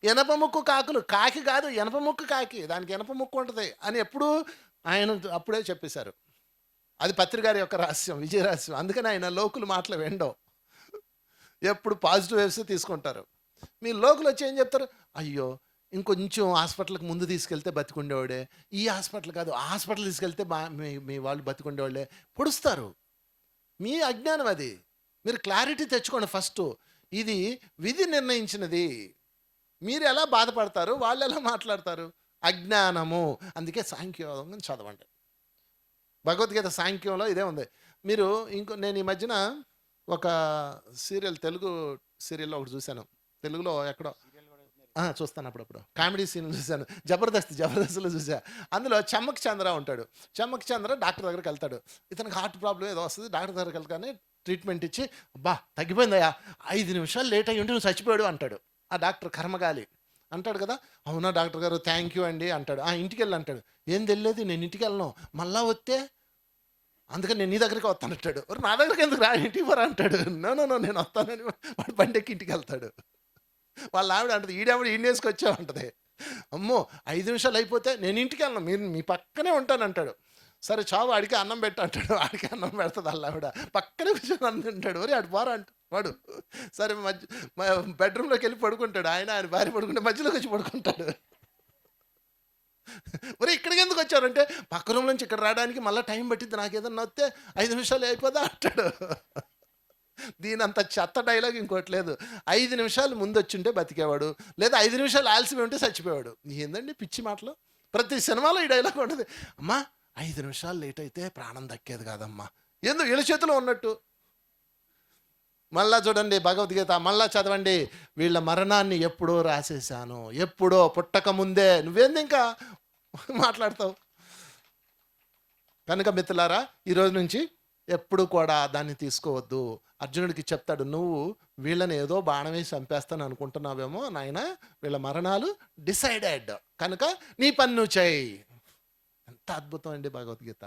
ఎనప ముక్కు కాకులు, కాకి కాదు ఎనప ముక్కు కాకి, దానికి ఎనప ముక్కు ఉంటుంది అని ఎప్పుడు ఆయన అప్పుడే చెప్పేశారు. అది పత్రికారి యొక్క రహస్యం, విజయ రహస్యం. అందుకని ఆయన లోకులు మాటలు వినడం, ఎప్పుడు పాజిటివ్ వేవ్స్ తీసుకుంటారు. మీ లోకులు వచ్చి ఏం చెప్తారు? అయ్యో ఇంకొంచెం హాస్పిటల్కి ముందు తీసుకెళ్తే బతికుండేవాడే, ఈ హాస్పిటల్ కాదు ఆ హాస్పిటల్ తీసుకెళ్తే మీ వాళ్ళు బతికుండేవాళ్ళే పొడుస్తారు. మీ అజ్ఞానం అది. మీరు క్లారిటీ తెచ్చుకోండి ఫస్ట్. ఇది విధి నిర్ణయించినది. మీరు ఎలా బాధపడతారు, వాళ్ళు ఎలా మాట్లాడతారు? అజ్ఞానము. అందుకే సాంఖ్యయోగం చదవండి. భగవద్గీత సాంఖ్యంలో ఇదే ఉంది. మీరు నేను ఈ మధ్యన ఒక సీరియల్, తెలుగు సీరియల్లో ఒకటి చూశాను, తెలుగులో ఎక్కడో చూస్తాను అప్పుడప్పుడు, కామెడీ సీన్ చూశాను, జబర్దస్త్లో చూసా. అందులో చమ్మక్ చంద్ర ఉంటాడు. చమ్మక్ చంద్ర డాక్టర్ దగ్గరికి వెళ్తాడు. ఇతనికి హార్ట్ ప్రాబ్లం ఏదో వస్తుంది, డాక్టర్ దగ్గరికి వెళ్తానే ట్రీట్మెంట్ ఇచ్చి, అబ్బా తగ్గిపోయిందయ్యా, 5 నిమిషాలు లేట్ అయ్యి ఉంటే నువ్వు చచ్చిపోయాడు అంటాడు. ఆ డాక్టర్ కర్మగాలి అంటాడు కదా, అవునా డాక్టర్ గారు థ్యాంక్ యూ అండి అంటాడు. ఇంటికి వెళ్ళి అంటాడు, ఏం తెలియదు నేను ఇంటికి వెళ్ళను, మళ్ళా వస్తే అందుకని నేను నీ దగ్గరికి వస్తానంటాడు. నా దగ్గరికి ఎందుకు రా, ఇంటికి పోరా అంటాడు. నో నేను వస్తానని వాడు బండెక్కి ఇంటికి వెళ్తాడు. వాళ్ళ ఆవిడ అంటది, ఈడేవిడ ఈడేసుకొచ్చావు అంటది. అమ్మో 5 నిమిషాలు అయిపోతే నేను ఇంటికి వెళ్ళను, మీరు మీ పక్కనే ఉంటానంటాడు. సరే చావు, ఆడికి అన్నం పెట్టు అంటాడు. ఆడికి అన్నం పెడుతుంది వాళ్ళ ఆవిడ, పక్కనే కూర్చొని అన్నం తింటాడు. వరే ఆడు పోరా అంట వాడు. సరే బెడ్రూమ్లోకి వెళ్ళి పడుకుంటాడు. ఆయన భార్య పడుకుంటే మధ్యలోకి వచ్చి పడుకుంటాడు. ఒరే ఇక్కడికి ఎందుకు వచ్చారంటే, పక్క రూమ్ నుంచి ఇక్కడ రావడానికి మళ్ళీ టైం పట్టింది, నాకు ఏదన్నా వస్తే 5 నిమిషాలు అయిపోదా అంటాడు. దీని అంత చెత్త డైలాగ్ ఇంకోటి లేదు. 5 నిమిషాలు ముందు వచ్చింటే బతికేవాడు, లేదా 5 నిమిషాలు ఆలస్యం ఉంటే చచ్చిపోయాడు. ఏందండి పిచ్చి మాటలు? ప్రతి సినిమాలో ఈ డైలాగ్ ఉంటుంది. అమ్మా 5 నిమిషాలు లేట్ అయితే ప్రాణం దక్కేది కాదమ్మా, ఎందుకు వీళ్ళ చేతిలో ఉన్నట్టు. మళ్ళా చూడండి భగవద్గీత, మళ్ళా చదవండి. వీళ్ళ మరణాన్ని ఎప్పుడో రాసేసాను, ఎప్పుడో పుట్టక ముందే. నువ్వేంది ఇంకా మాట్లాడతావు? కనుక మిత్రులారా, ఈరోజు నుంచి ఎప్పుడు కూడా దాన్ని తీసుకోవద్దు. అర్జునుడికి చెప్తాడు, నువ్వు వీళ్ళని ఏదో బాణం వేసి చంపేస్తాను అనుకుంటున్నావేమో నాయన, వీళ్ళ మరణాలు డిసైడెడ్, కనుక నీ పని నువ్వు చేయి. ఎంత అద్భుతం అండి భగవద్గీత.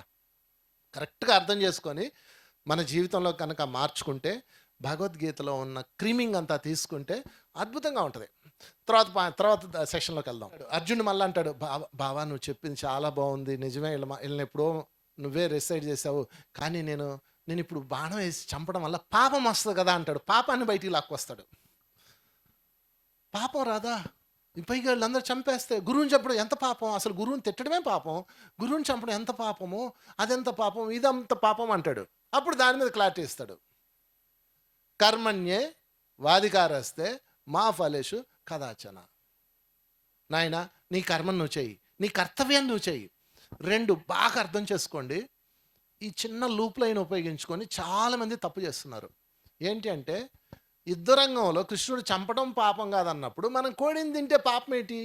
కరెక్ట్గా అర్థం చేసుకొని మన జీవితంలో కనుక మార్చుకుంటే, భగవద్గీతలో ఉన్న క్రీమింగ్ అంతా తీసుకుంటే అద్భుతంగా ఉంటుంది. తర్వాత సెక్షన్లోకి వెళ్దాం. అర్జునుడు మళ్ళీ అంటాడు, బావా నువ్వు చెప్పింది చాలా బాగుంది, నిజమే, వీళ్ళని ఎప్పుడో నువ్వే రిసైడ్ చేసావు, కానీ నేను ఇప్పుడు బాణం వేసి చంపడం వల్ల పాపం వస్తుంది కదా అంటాడు. పాపాన్ని బయటికి లాక్కొస్తాడు. పాపం రాదా? పైగా వీళ్ళందరూ చంపేస్తే గురువుని చంపడం ఎంత పాపం, అసలు గురువుని తిట్టడమే పాపం, గురువుని చంపడం ఎంత పాపము, అదెంత పాపం, ఇదంత పాపం అంటాడు. అప్పుడు దాని మీద క్లారిటీ ఇస్తాడు. కర్మణ్యే వాధికారస్తే మా ఫలేషు కదాచన. నాయన నీ కర్మను నువ్వు చెయ్యి, నీ కర్తవ్యాన్ని నువ్వు చెయ్యి. 2 బాగా అర్థం చేసుకోండి. ఈ చిన్న లూప్ లైన్ ఉపయోగించుకొని చాలామంది తప్పు చేస్తున్నారు. ఏంటి అంటే, యుద్ధరంగంలో కృష్ణుడు చంపడం పాపం కాదన్నప్పుడు మనం కోడిని తింటే పాపం ఏంటి?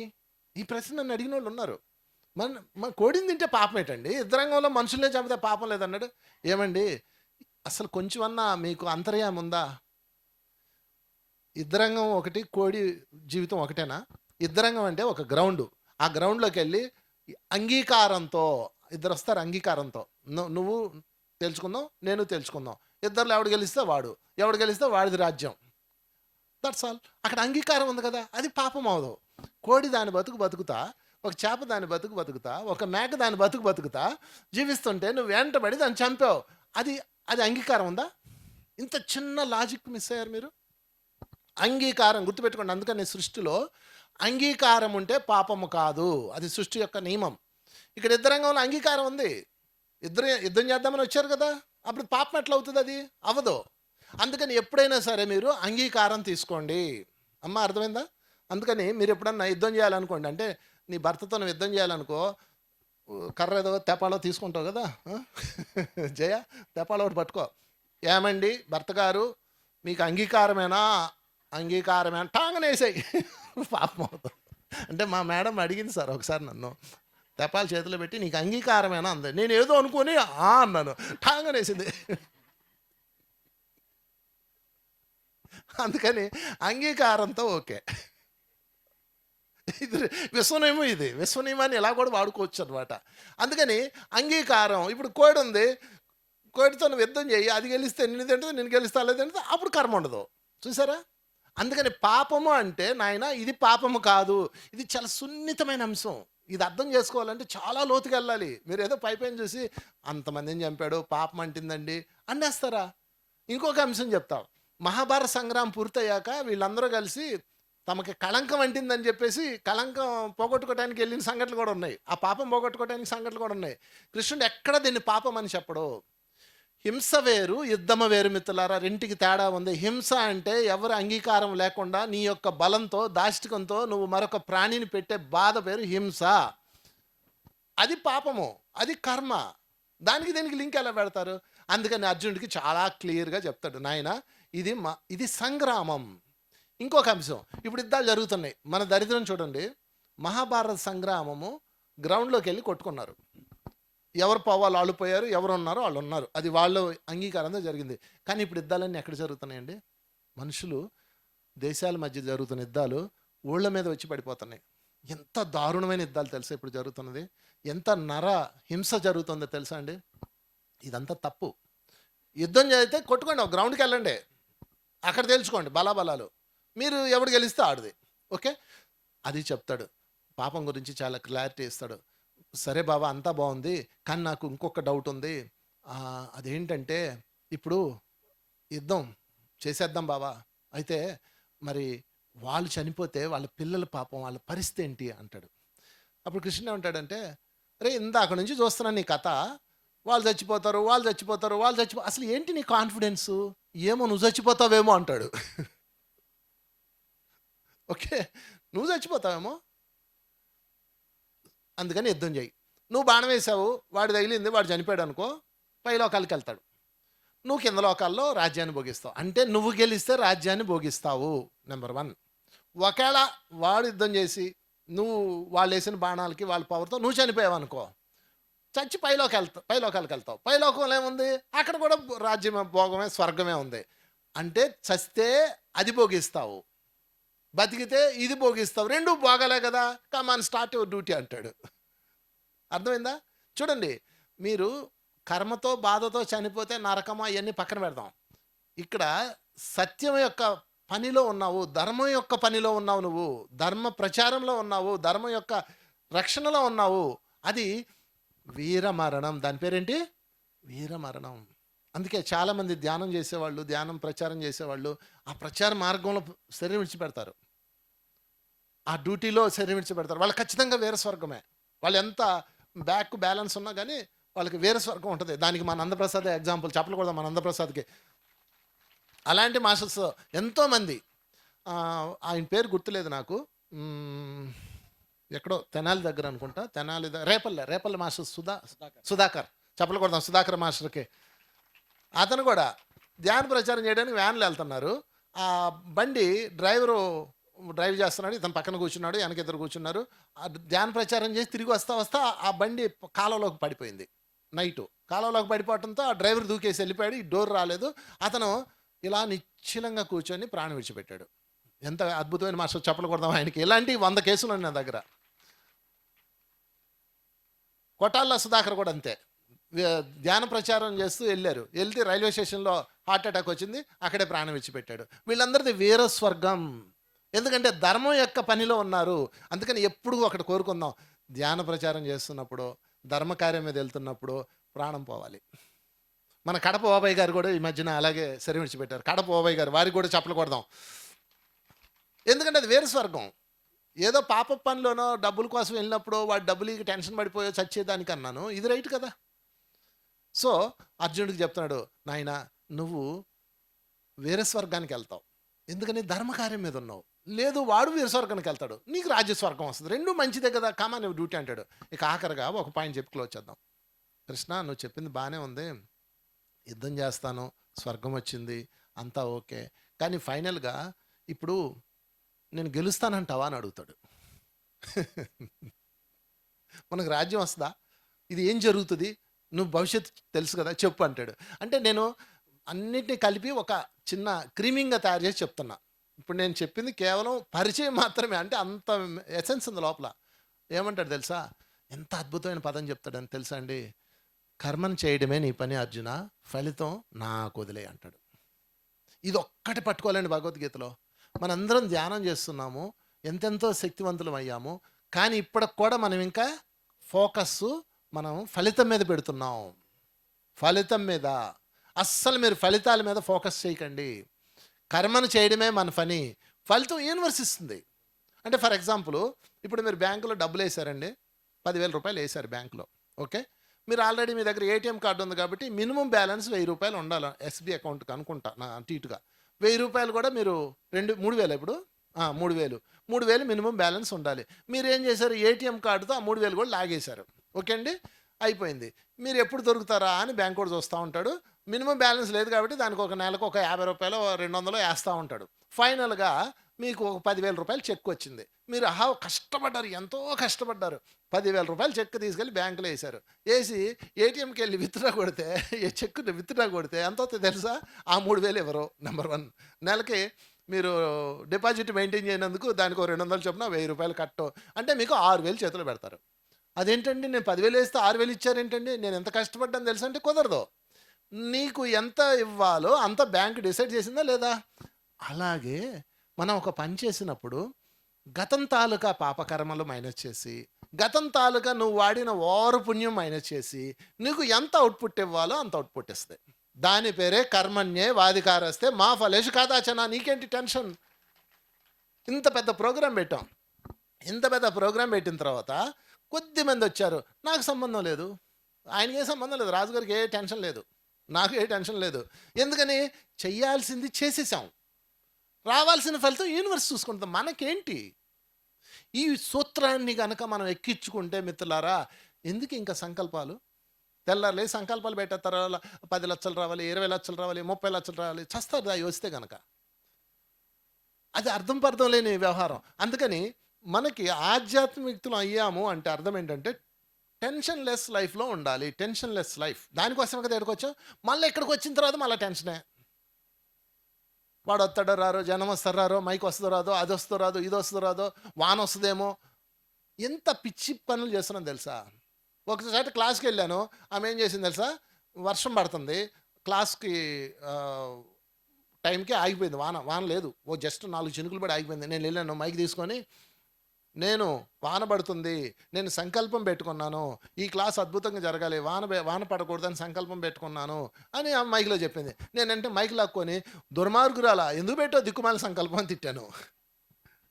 ఈ ప్రశ్న నన్ను అడిగిన వాళ్ళు ఉన్నారు. మన మన కోడిని తింటే పాపం ఏంటండి? యుద్ధరంగంలో మనుషులనే చంపితే పాపం లేదన్నాడు. ఏమండి అసలు కొంచెమన్నా మీకు అంతర్యామి ఉందా? యుద్ధరంగం ఒకటి, కోడి జీవితం ఒకటేనా? యుద్ధరంగం అంటే ఒక గ్రౌండు. ఆ గ్రౌండ్‌లోకి వెళ్ళి అంగీకారంతో ఇద్దరు వస్తారు అంగీకారంతో. నువ్వు తేల్చుకుందాం, నేను తేల్చుకుందాం. ఇద్దరిలో ఎవడు గెలిస్తే వాడు. ఎవడు గెలిస్తే వాడిది రాజ్యం. That's all. అక్కడ అంగీకారం ఉంది కదా! అది పాపం అవ్వదు. కోడి దాని బతుకు బతుకుతా, ఒక చేప దాని బతుకు బతుకుతా, ఒక మేక దాని బతుకు బతుకుతా జీవిస్తుంటే నువ్వు వెంటబడి దాన్ని చంపావు. అది అది అంగీకారం ఉందా? ఇంత చిన్న లాజిక్ మిస్ అయ్యారు మీరు. అంగీకారం గుర్తుపెట్టుకోండి. అందుకని సృష్టిలో అంగీకారం ఉంటే పాపము కాదు. అది సృష్టి యొక్క నియమం. ఇక్కడ యుద్ధరంగంలో అంగీకారం ఉంది. ఇద్దరు యుద్ధం చేద్దామని వచ్చారు కదా! అప్పుడు పాపం ఎట్లా అవుతుంది? అది అవ్వదు. అందుకని ఎప్పుడైనా సరే మీరు అంగీకారం తీసుకోండి. అమ్మ అర్థమైందా? అందుకని మీరు ఎప్పుడన్నా యుద్ధం చేయాలనుకోండి, అంటే నీ భర్తతో నువ్వు యుద్ధం చేయాలనుకో, కర్ర ఏదో తెపాలో తీసుకుంటావు కదా, జయ తెపాలో ఒకటి పట్టుకో. ఏమండి భర్త గారు మీకు అంగీకారమేనా? అంగీకారమేనా టాంగనేసాయి. పాపం అవుతుంది. అంటే మా మేడం అడిగింది సార్ ఒకసారి నన్ను, తెపాలు చేతిలో పెట్టి నీకు అంగీకారమేనా అంది. నేను ఏదో అనుకొని అన్నాను, టాంగనేసింది. అందుకని అంగీకారంతో ఓకే. ఇది విశ్వనియమం. ఇది విశ్వనియమాన్ని ఎలా కూడా వాడుకోవచ్చు అనమాట. అందుకని అంగీకారం. ఇప్పుడు కోడి ఉంది, కోడితో నువ్వు యుద్ధం చేయి, అది గెలిస్తే నిన్ను తింటుంది, నేను గెలిస్తే అలా తింటుంది, అప్పుడు కర్మ ఉండదు. చూసారా? అందుకని పాపము అంటే నాయన ఇది పాపము కాదు, ఇది చాలా సున్నితమైన అంశం. ఇది అర్థం చేసుకోవాలంటే చాలా లోతుకి వెళ్ళాలి. మీరు ఏదో పైపైన చూసి అంతమందిని చంపాడు పాపం అంటుందండి అనేస్తారా? ఇంకొక అంశం చెప్తాం. మహాభారత సంగ్రామం పూర్తయ్యాక వీళ్ళందరూ కలిసి తమకి కళంకం అంటిందని చెప్పేసి కళంకం పోగొట్టుకోవడానికి వెళ్ళిన సంఘటనలు కూడా ఉన్నాయి. ఆ పాపం పోగొట్టుకోవడానికి సంఘటనలు కూడా ఉన్నాయి. కృష్ణుడు ఎక్కడ దీన్ని పాపం అని చెప్పడు. హింస వేరు, యుద్ధము వేరు మిత్రులారా. రెంటికి తేడా ఉంది. హింస అంటే ఎవరు అంగీకారం లేకుండా నీ యొక్క బలంతో దాష్టికంతో నువ్వు మరొక ప్రాణిని పెట్టే బాధ పేరు హింస. అది పాపము, అది కర్మ. దానికి దీనికి లింక్ ఎలా పెడతారు? అందుకని అర్జునుడికి చాలా క్లియర్గా చెప్తాడు, నాయన ఇది సంగ్రామం. ఇంకొక అంశం, ఇప్పుడు యుద్ధాలు జరుగుతున్నాయి. మన దరిద్రం చూడండి. మహాభారత సంగ్రామము గ్రౌండ్లోకి వెళ్ళి కొట్టుకున్నారు. ఎవరు పోవాలి వాళ్ళు పోయారు, ఎవరు ఉన్నారో వాళ్ళు ఉన్నారు. అది వాళ్ళు అంగీకారంతో జరిగింది. కానీ ఇప్పుడు యుద్ధాలన్నీ ఎక్కడ జరుగుతున్నాయండి? మనుషులు దేశాల మధ్య జరుగుతున్న యుద్ధాలు ఊళ్ళ మీద వచ్చి పడిపోతున్నాయి. ఎంత దారుణమైన యుద్ధాలు తెలుసా ఇప్పుడు జరుగుతున్నది? ఎంత నర హింస జరుగుతుందో తెలుసా అండి? ఇదంతా తప్పు. యుద్ధం చేస్తే కొట్టుకోండి, ఒక గ్రౌండ్కి వెళ్ళండి, అక్కడ తెలుసుకోండి బలాబలాలు. మీరు ఎవడు గెలిస్తే ఆడది. ఓకే, అది చెప్తాడు. పాపం గురించి చాలా క్లారిటీ ఇస్తాడు. సరే బాబా అంతా బాగుంది, కానీ నాకు ఇంకొక డౌట్ ఉంది. అదేంటంటే ఇప్పుడు యుద్ధం చేసేద్దాం బాబా, అయితే మరి వాళ్ళు చనిపోతే వాళ్ళ పిల్లల పాపం వాళ్ళ పరిస్థితి ఏంటి అంటాడు. అప్పుడు కృష్ణ ఏమంటాడంటే, అరే ఇందాక నుంచి చూస్తున్నాను నీ కథ, వాళ్ళు చచ్చిపోతారు వాళ్ళు చచ్చిపోతారు వాళ్ళు అసలు ఏంటి నీ కాన్ఫిడెన్సు? ఏమో నువ్వు చచ్చిపోతావేమో అంటాడు. ఓకే, నువ్వు చచ్చిపోతావేమో, అందుకని యుద్ధం చేయి. నువ్వు బాణం వేసావు, వాడు తగిలింది, వాడు చనిపోయాడు అనుకో, పై లోకాలకి వెళ్తాడు. నువ్వు కింద లోకాల్లో రాజ్యాన్ని భోగిస్తావు. అంటే నువ్వు గెలిస్తే రాజ్యాన్ని భోగిస్తావు, నెంబర్ 1. ఒకవేళ వాడు యుద్ధం చేసి నువ్వు వాళ్ళు వేసిన బాణాలకి వాళ్ళ పవర్తో నువ్వు చనిపోయావు అనుకో, చచ్చి పై లోకాలకు వెళ్తావు. పై లోకంలో ఏముంది? అక్కడ కూడా రాజ్యం భోగమే, స్వర్గమే ఉంది. అంటే చస్తే అది భోగిస్తావు, బతికితే ఇది భోగిస్తావు. రెండు భోగాలే కదా, కమాన్ స్టార్ట్ యువర్ డ్యూటీ అంటాడు. అర్థమైందా? చూడండి, మీరు కర్మతో బాధతో చనిపోతే నరకమా ఇవన్నీ పక్కన పెడదాం. ఇక్కడ సత్యం యొక్క పనిలో ఉన్నావు, ధర్మం యొక్క పనిలో ఉన్నావు, నువ్వు ధర్మ ప్రచారంలో ఉన్నావు, ధర్మం యొక్క రక్షణలో ఉన్నావు. అది వీరమరణం. దాని పేరేంటి? వీరమరణం. అందుకే చాలామంది ధ్యానం చేసేవాళ్ళు, ధ్యానం ప్రచారం చేసేవాళ్ళు ఆ ప్రచార మార్గంలో శరీరం విడిచిపెడతారు, ఆ డ్యూటీలో శరీరం విడిచిపెడతారు. వాళ్ళు ఖచ్చితంగా వీర స్వర్గమే. వాళ్ళు ఎంత బ్యాలెన్స్ ఉన్నా కానీ వాళ్ళకి వీర స్వర్గం ఉంటుంది. దానికి మన నందప్రసాద్ ఎగ్జాంపుల్ చెప్పకూడదు. మన నందప్రసాద్కి అలాంటి మాస్టర్స్ ఎంతోమంది, ఆయన పేరు గుర్తులేదు నాకు, ఎక్కడో తెనాలి దగ్గర అనుకుంటా, తెనాలి రేపల్లె మాస్టర్ సుధాకర్ చెప్పకూడదాం, సుధాకర్ మాస్టర్కి. అతను కూడా ధ్యాన ప్రచారం చేయడానికి వ్యాన్లు వెళ్తున్నారు. ఆ బండి డ్రైవరు డ్రైవ్ చేస్తున్నాడు, ఇతను పక్కన కూర్చున్నాడు, వెనక ఇద్దరు కూర్చున్నారు. ఆ ధ్యాన ప్రచారం చేసి తిరిగి వస్తా వస్తా ఆ బండి కాలువలోకి పడిపోయింది. నైటు కాలువలోకి పడిపోవడంతో ఆ డ్రైవర్ దూకేసి వెళ్ళిపోయాడు. ఈ డోర్ రాలేదు. అతను ఇలా నిశ్చలంగా కూర్చొని ప్రాణం విడిచిపెట్టాడు. ఎంత అద్భుతమైన మాస్టర్, చెప్పలు కొడదాం ఆయనకి. ఇలాంటి 100 కేసులు ఉన్నాయి నా దగ్గర. కొటాళ్ళ సుధాకర్ కూడా అంతే. ధ్యాన ప్రచారం చేస్తూ వెళ్తే రైల్వే స్టేషన్లో హార్ట్ అటాక్ వచ్చింది, అక్కడే ప్రాణం విడిచిపెట్టాడు. వీళ్ళందరిది వీర స్వర్గం. ఎందుకంటే ధర్మం యొక్క పనిలో ఉన్నారు. అందుకని ఎప్పుడు ఒకటి కోరుకుందాం, ధ్యాన ప్రచారం చేస్తున్నప్పుడు, ధర్మకార్యం మీద వెళ్తున్నప్పుడు ప్రాణం పోవాలి. మన కడప ఓబయ్య గారు కూడా ఈ మధ్యన అలాగే శరీరం విడిచిపెట్టారు. కడప ఓబయ్య గారు, వారికి కూడా చెప్పలు కొడదాం. ఎందుకంటే అది వేరు స్వర్గం. ఏదో పాప పనిలోనో డబ్బుల కోసం వెళ్ళినప్పుడు వాడు డబ్బులకి టెన్షన్ పడిపోయో చచ్చేదానికన్నాను, ఇది రైట్ కదా. సో అర్జునుడికి చెప్తున్నాడు, నాయన నువ్వు వేరే స్వర్గానికి వెళ్తావు, ఎందుకని ధర్మకార్యం మీద ఉన్నావు. లేదు, వాడు వీర స్వర్గానికి వెళ్తాడు, నీకు రాజ్యస్వర్గం వస్తుంది. రెండూ మంచిదే కదా, కామా నువ్వు డ్యూటీ అంటాడు. ఇక ఆఖరిగా ఒక పాయింట్ చెప్పి క్లోజ్ చేద్దాం. కృష్ణ, నువ్వు చెప్పింది బాగానే ఉంది, యుద్ధం చేస్తాను, స్వర్గం వచ్చింది, అంతా ఓకే, కానీ ఫైనల్గా ఇప్పుడు నేను గెలుస్తానంటావా అని అడుగుతాడు. మనకు రాజ్యం వస్తుందా, ఇది ఏం జరుగుతుంది, నువ్వు భవిష్యత్తు తెలుసు కదా చెప్పు అంటాడు. అంటే నేను అన్నిటినీ కలిపి ఒక చిన్న క్రీమింగ్గా తయారు చేసి చెప్తున్నా. ఇప్పుడు నేను చెప్పింది కేవలం పరిచయం మాత్రమే, అంటే అంత ఎసెన్స్ ఉంది లోపల. ఏమంటాడు తెలుసా, ఎంత అద్భుతమైన పదం చెప్తాడని తెలుసా అండి, కర్మను చేయడమే నీ పని అర్జున, ఫలితం నాకు వదిలే అంటాడు. ఇది ఒక్కటి పట్టుకోవాలండి భగవద్గీతలో. మనందరం ధ్యానం చేస్తున్నాము, ఎంతెంతో శక్తివంతులం అయ్యాము, కానీ ఇప్పటికి కూడా మనం ఇంకా ఫోకస్ మనం ఫలితం మీద పెడుతున్నాం. ఫలితం మీద అస్సలు మీరు ఫలితాల మీద ఫోకస్ చేయకండి. కర్మను చేయడమే మన పని, ఫలితం యూనివర్స్ ఇస్తుంది. అంటే ఫర్ ఎగ్జాంపుల్, ఇప్పుడు మీరు బ్యాంకులో డబ్బులు వేసారండి, 10,000 రూపాయలు వేసారు బ్యాంకులో, ఓకే. మీరు ఆల్రెడీ మీ దగ్గర ఏటీఎం కార్డు ఉంది కాబట్టి మినిమం బ్యాలెన్స్ 1000 రూపాయలు ఉండాలి ఎస్బీ అకౌంట్కి అనుకుంటా నా అటుగా. 1000 రూపాయలు కూడా మీరు 3,000 ఇప్పుడు 3,000 మినిమం బ్యాలెన్స్ ఉండాలి. మీరు ఏం చేశారు, ఏటీఎం కార్డుతో ఆ 3,000 కూడా లాగేశారు, ఓకే అండి, అయిపోయింది. మీరు ఎప్పుడు దొరుకుతారా అని బ్యాంక్ కూడా చూస్తూ ఉంటాడు. మినిమం బ్యాలెన్స్ లేదు కాబట్టి దానికి ఒక నెలకు ఒక 50 రూపాయలు 200 వేస్తూ ఉంటాడు. ఫైనల్గా మీకు ఒక 10,000 రూపాయలు చెక్ వచ్చింది. మీరు కష్టపడ్డారు, ఎంతో కష్టపడ్డారు, 10,000 రూపాయలు చెక్ తీసుకెళ్ళి బ్యాంకులో వేశారు. వేసి ఏటీఎంకి వెళ్ళి విత్డ్రా కొడితే, చెక్ విత్డ్రా కొడితే ఎంత అవుతుంది తెలుసా, ఆ 3,000 ఎవరో నెంబర్ 1. నెలకి మీరు డిపాజిట్ మెయింటైన్ చేయనందుకు దానికి ఒక 200 చొప్పున 1,000 రూపాయలు కట్టో అంటే మీకు 6,000 చేతిలో పెడతారు. అదేంటండి, నేను 10,000 వేస్తే 6,000 ఇచ్చారేంటండి, నేను ఎంత కష్టపడ్డాను తెలుసా అంటే కుదరదు. నీకు ఎంత ఇవ్వాలో అంత బ్యాంక్ డిసైడ్ చేసిందా లేదా. అలాగే మనం ఒక పని చేసినప్పుడు గతం తాలూకా పాపకర్మలు మైనస్ చేసి, గతం తాలూకా నువ్వు వాడిన ఓవర్ పుణ్యం మైనస్ చేసి, నీకు ఎంత అవుట్పుట్ ఇవ్వాలో అంత అవుట్పుట్ ఇస్తాయి. దాని పేరే కర్మణ్యే వాధికారస్తే మా ఫలేషు కాదాచన. నీకేంటి టెన్షన్. ఇంత పెద్ద ప్రోగ్రాం పెట్టాం, ఇంత పెద్ద ప్రోగ్రాం పెట్టిన తర్వాత కొద్దిమంది వచ్చారు, నాకు సంబంధం లేదు, ఆయనకి ఏ సంబంధం లేదు, రాజుగారికి ఏ టెన్షన్ లేదు, నాకు ఏ టెన్షన్ లేదు. ఎందుకని, చెయ్యాల్సింది చేసేసాం, రావాల్సిన ఫలితం యూనివర్స్ చూసుకుంటాం, మనకేంటి. ఈ సూత్రాన్ని కనుక మనం ఎక్కించుకుంటే మిత్రులారా, ఎందుకు ఇంకా సంకల్పాలు, తెల్లారులే సంకల్పాలు పెట్టేస్తారు, 10 లక్షలు రావాలి, 20 లక్షలు రావాలి, 30 లక్షలు రావాలి, చస్తారు అవి వస్తే కనుక. అది అర్థం పర్థం లేని వ్యవహారం. అందుకని మనకి ఆధ్యాత్మికతలు అయ్యాము అంటే అర్థం ఏంటంటే టెన్షన్ లెస్ లైఫ్లో ఉండాలి. టెన్షన్ లెస్ లైఫ్, దానికోసం కదా ఎక్కడికి వచ్చాం. మళ్ళీ ఇక్కడికి వచ్చిన తర్వాత మళ్ళీ టెన్షనే. వాడు వస్తాడో రారో, జనం వస్తారో రారో, మైక్ వస్తుందో రాదో, అది వస్తుందో రాదో, ఇది వస్తుందో రాదో, వాన వస్తుందేమో, ఎంత పిచ్చి పనులు చేస్తున్నాను తెలుసా. ఒకసారి క్లాస్కి వెళ్ళాను, ఆమె ఏం చేసింది తెలుసా, వర్షం పడుతుంది, క్లాస్కి టైంకి ఆగిపోయింది, వాన లేదు, ఓ జస్ట్ 4 చినుకులు పడి ఆగిపోయింది. నేను వెళ్ళాను మైక్ తీసుకొని, నేను వాన పడుతుంది, నేను సంకల్పం పెట్టుకున్నాను, ఈ క్లాస్ అద్భుతంగా జరగాలి, వాన పడకూడదని సంకల్పం పెట్టుకున్నాను అని ఆ మైక్లో చెప్పింది. నేనంటే మైక్ లాక్కొని, దుర్మార్గురాలా ఎందుకు పెట్టావు దిక్కుమాల సంకల్పం అని తిట్టాను.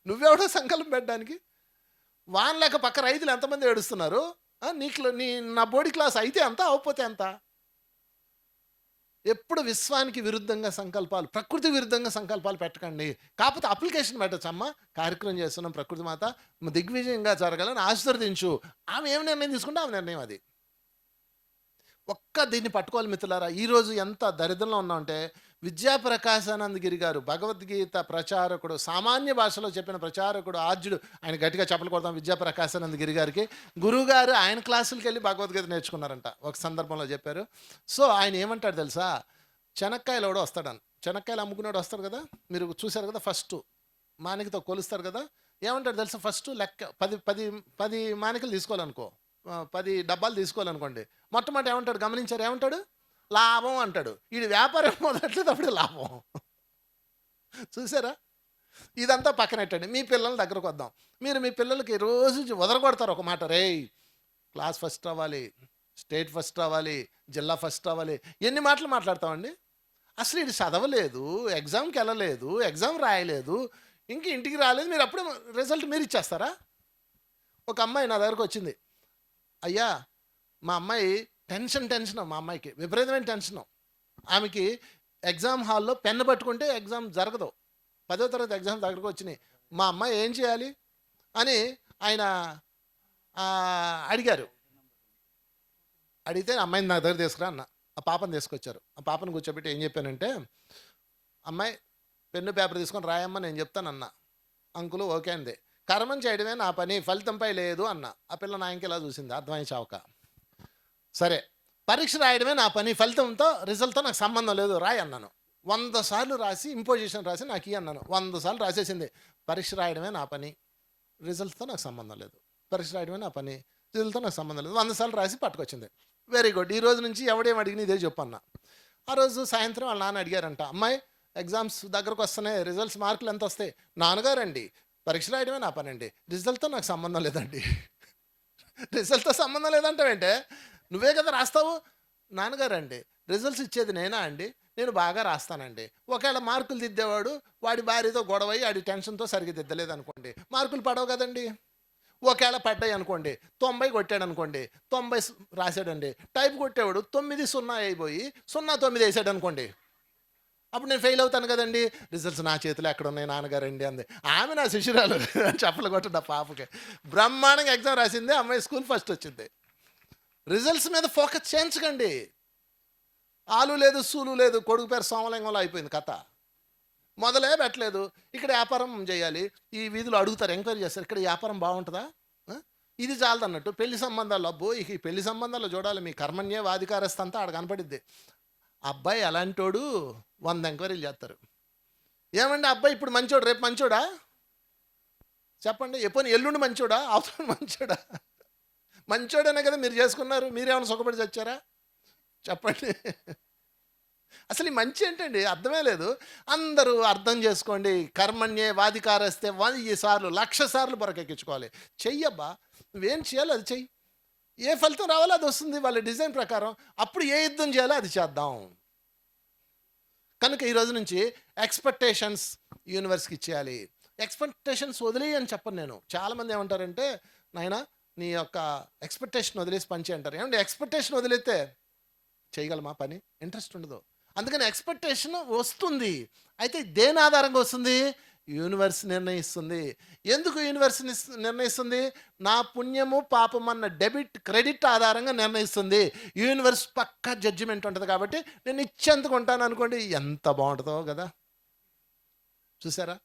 నువ్వెవడో సంకల్పం పెట్టడానికి. వాన లేక పక్క రైతులు ఎంతమంది ఏడుస్తున్నారు, నా బోడీ క్లాస్ అయితే అంత అవ్వకపోతే అంత. ఎప్పుడు విశ్వానికి విరుద్ధంగా సంకల్పాలు, ప్రకృతి విరుద్ధంగా సంకల్పాలు పెట్టకండి. కాకపోతే అప్లికేషన్ పెట్టచ్చు, అమ్మ కార్యక్రమం చేస్తున్నాం, ప్రకృతి మాత దిగ్విజయంగా జరగాలని ఆశీర్వదించు. ఆమె ఏమి నిర్ణయం తీసుకుంటే ఆమె నిర్ణయం అది. దీన్ని పట్టుకోవాలి మిత్రులారా. ఈరోజు ఎంత దరిద్రంలో ఉన్నామంటే, విద్యాప్రకాశానంద గిరి గారు భగవద్గీత ప్రచారకుడు, సామాన్య భాషలో చెప్పిన ప్రచారకుడు, ఆర్జుడు. ఆయన గట్టిగా చెప్పలు కొడతాం విద్యాప్రకాశానంద గిరి గారికి. గురువుగారు ఆయన క్లాసులకి వెళ్ళి భగవద్గీత నేర్చుకున్నారంట, ఒక సందర్భంలో చెప్పారు. సో ఆయన ఏమంటాడు తెలుసా, చెనక్కాయలు ఎవడో వస్తాడని, చెనక్కాయలు అమ్ముకునేవాడు వస్తాడు కదా, మీరు చూశారు కదా, ఫస్ట్ మానికతో కొలుస్తారు కదా, ఏమంటాడు తెలుసా, ఫస్ట్ లెక్క 10 మానికలు తీసుకోవాలనుకో, 10 డబ్బాలు తీసుకోవాలనుకోండి, మొట్టమొదటి ఏమంటాడు గమనించారు, ఏమంటాడు, లాభం అంటాడు. వీడి వ్యాపారం మొదట్లేదు, అప్పుడే లాభం. చూసారా, ఇదంతా పక్కనెట్టండి. మీ పిల్లల దగ్గరకు వద్దాం. మీరు మీ పిల్లలకి రోజు వదలగొడతారు ఒక మాట, రేయ్ క్లాస్ ఫస్ట్ రావాలి, స్టేట్ ఫస్ట్ రావాలి, జిల్లా ఫస్ట్ రావాలి. ఎన్ని మాటలు మాట్లాడతామండి. అసలు ఇది చదవలేదు, ఎగ్జామ్కి వెళ్ళలేదు, ఎగ్జామ్ రాయలేదు, ఇంక ఇంటికి రాలేదు, మీరు అప్పుడే రిజల్ట్ మీరు ఇచ్చేస్తారా? ఒక అమ్మాయి నా దగ్గరకు వచ్చింది, అయ్యా మా అమ్మాయి టెన్షన్, మా అమ్మాయికి విపరీతమైన టెన్షను. ఆమెకి ఎగ్జామ్ హాల్లో పెన్ను పట్టుకుంటే ఎగ్జామ్ జరగదు. 10వ తరగతి ఎగ్జామ్ దగ్గరకు వచ్చినాయి. మా అమ్మాయి ఏం చేయాలి అని ఆయన అడిగారు. అడిగితే అమ్మాయిని నా దగ్గర తీసుకురా అన్న. ఆ పాపను తీసుకొచ్చారు. ఆ పాపను కూర్చోబెట్టి ఏం చెప్పానంటే, అమ్మాయి పెన్ను పేపర్ తీసుకొని రాయమ్మా నేను చెప్తానన్నా. అంకులు ఓకే అంది. కర్మం చేయడమే నా పని, ఫలితంపై లేదు అన్న. ఆ పిల్ల నా ఇంకెలా చూసింది, అర్థమై చావక. సరే పరీక్ష రాయడమే నా పని, ఫలితంతో రిజల్ట్తో నాకు సంబంధం లేదు, రాయి అన్నాను. 100 సార్లు రాసి ఇంపోజిషన్ రాసి నాకు ఇయ్యి అన్నాను. 100 సార్లు రాసేసింది. పరీక్ష రాయడమే నా పని, రిజల్ట్తో నాకు సంబంధం లేదు, పరీక్ష రాయడమే నా పని, రిజల్ట్తో నాకు సంబంధం లేదు. 100 సార్లు రాసి పట్టుకొచ్చింది. వెరీ గుడ్, ఈ రోజు నుంచి ఎవడేం అడిగిన ఇదే చెప్పన్నా. ఆ రోజు సాయంత్రం వాళ్ళ నాన్న అడిగారంట, అమ్మాయి ఎగ్జామ్స్ దగ్గరకు వస్తున్నాయి, రిజల్ట్స్ మార్కులు ఎంత వస్తాయి? నాన్నగారండి పరీక్ష రాయడమే నా పని అండి, రిజల్ట్తో నాకు సంబంధం లేదండి. రిజల్ట్తో సంబంధం లేదంటావేంటే, నువ్వే కదా రాస్తావు. నాన్నగారండి రిజల్ట్స్ ఇచ్చేది నేనా అండి, నేను బాగా రాస్తానండి. ఒకవేళ మార్కులు దిద్దేవాడు వాడి భార్యతో గొడవై వాడి టెన్షన్తో సరిగ్గా దిద్దలేదు అనుకోండి, మార్కులు పడవు కదండి. ఒకవేళ పడ్డాయి అనుకోండి, 90 కొట్టాడు అనుకోండి, 90 రాశాడండి. టైప్ కొట్టేవాడు 9-0 అయిపోయి 0-9 వేసాడు అనుకోండి, అప్పుడు నేను ఫెయిల్ అవుతాను కదండి. రిజల్ట్స్ నా చేతిలో ఎక్కడ ఉన్నాయి నాన్నగారండి అంది. ఆమె నా శిష్యురాలు చెప్పలు కొట్టు నా పాపకి. బ్రహ్మాండంగా ఎగ్జామ్ రాసింది, అమ్మాయి స్కూల్ ఫస్ట్ వచ్చింది. రిజల్ట్స్ మీద ఫోకస్ చేయించకండి. ఆలు లేదు సూలు లేదు, కొడుకు పేరు సోమలింగంలో అయిపోయింది కథ. మొదలే పెట్టలేదు. ఇక్కడ వ్యాపారం చేయాలి, ఈ వీధిలో అడుగుతారు, ఎంక్వైరీ చేస్తారు, ఇక్కడ వ్యాపారం బాగుంటుందా, ఇది చాలదు అన్నట్టు. పెళ్లి సంబంధాలు అబ్బో, ఇక ఈ పెళ్లి సంబంధాలు చూడాలి, మీ కర్మణ్యే వాధికారస్త అంతా ఆడ కనపడిద్ది. అబ్బాయి అలాంటోడు 100 ఎంక్వైరీలు చేస్తారు. ఏమండి అబ్బాయి ఇప్పుడు మంచోడు, రేపు మంచోడా చెప్పండి, ఎప్పుడు ఎల్లుండి మంచోడా, అవతల మంచోడా? మంచోడనే కదా మీరు చేసుకున్నారు, మీరేమైనా సుఖపడి చచ్చారా చెప్పండి. అసలు ఈ మంచి ఏంటండి, అర్థమే లేదు. అందరూ అర్థం చేసుకోండి. కర్మణ్యే వాధికారస్తే 1000 సార్లు 1,00,000 సార్లు పొరకెక్కించుకోవాలి. చెయ్యబ్బా, నువ్వేం చేయాలో అది చెయ్యి, ఏ ఫలితం రావాలో అది వస్తుంది వాళ్ళ డిజైన్ ప్రకారం. అప్పుడు ఏ యుద్ధం చేయాలో అది చేద్దాం. కనుక ఈరోజు నుంచి ఎక్స్పెక్టేషన్స్ యూనివర్స్కి ఇచ్చేయాలి. ఎక్స్పెక్టేషన్స్ వదిలేయి అని చెప్పను నేను. చాలామంది ఏమంటారంటే, నాయనా నీ యొక్క ఎక్స్పెక్టేషన్ వదిలేసి పని చేయంటారు. ఏమంటే ఎక్స్పెక్టేషన్ వదిలేస్తే చేయగలమా పని, ఇంట్రెస్ట్ ఉండదు. అందుకని ఎక్స్పెక్టేషన్ వస్తుంది, అయితే దేని ఆధారంగా వస్తుంది, యూనివర్స్ నిర్ణయిస్తుంది. ఎందుకు యూనివర్స్ నిర్ణయిస్తుంది, నా పుణ్యము పాపం అన్న డెబిట్ క్రెడిట్ ఆధారంగా నిర్ణయిస్తుంది. యూనివర్స్ పక్కా జడ్జిమెంట్ ఉంటుంది కాబట్టి నేను ఇచ్చేందుకు ఉంటాను అనుకోండి, ఎంత బాగుంటుందో కదా. చూసారా,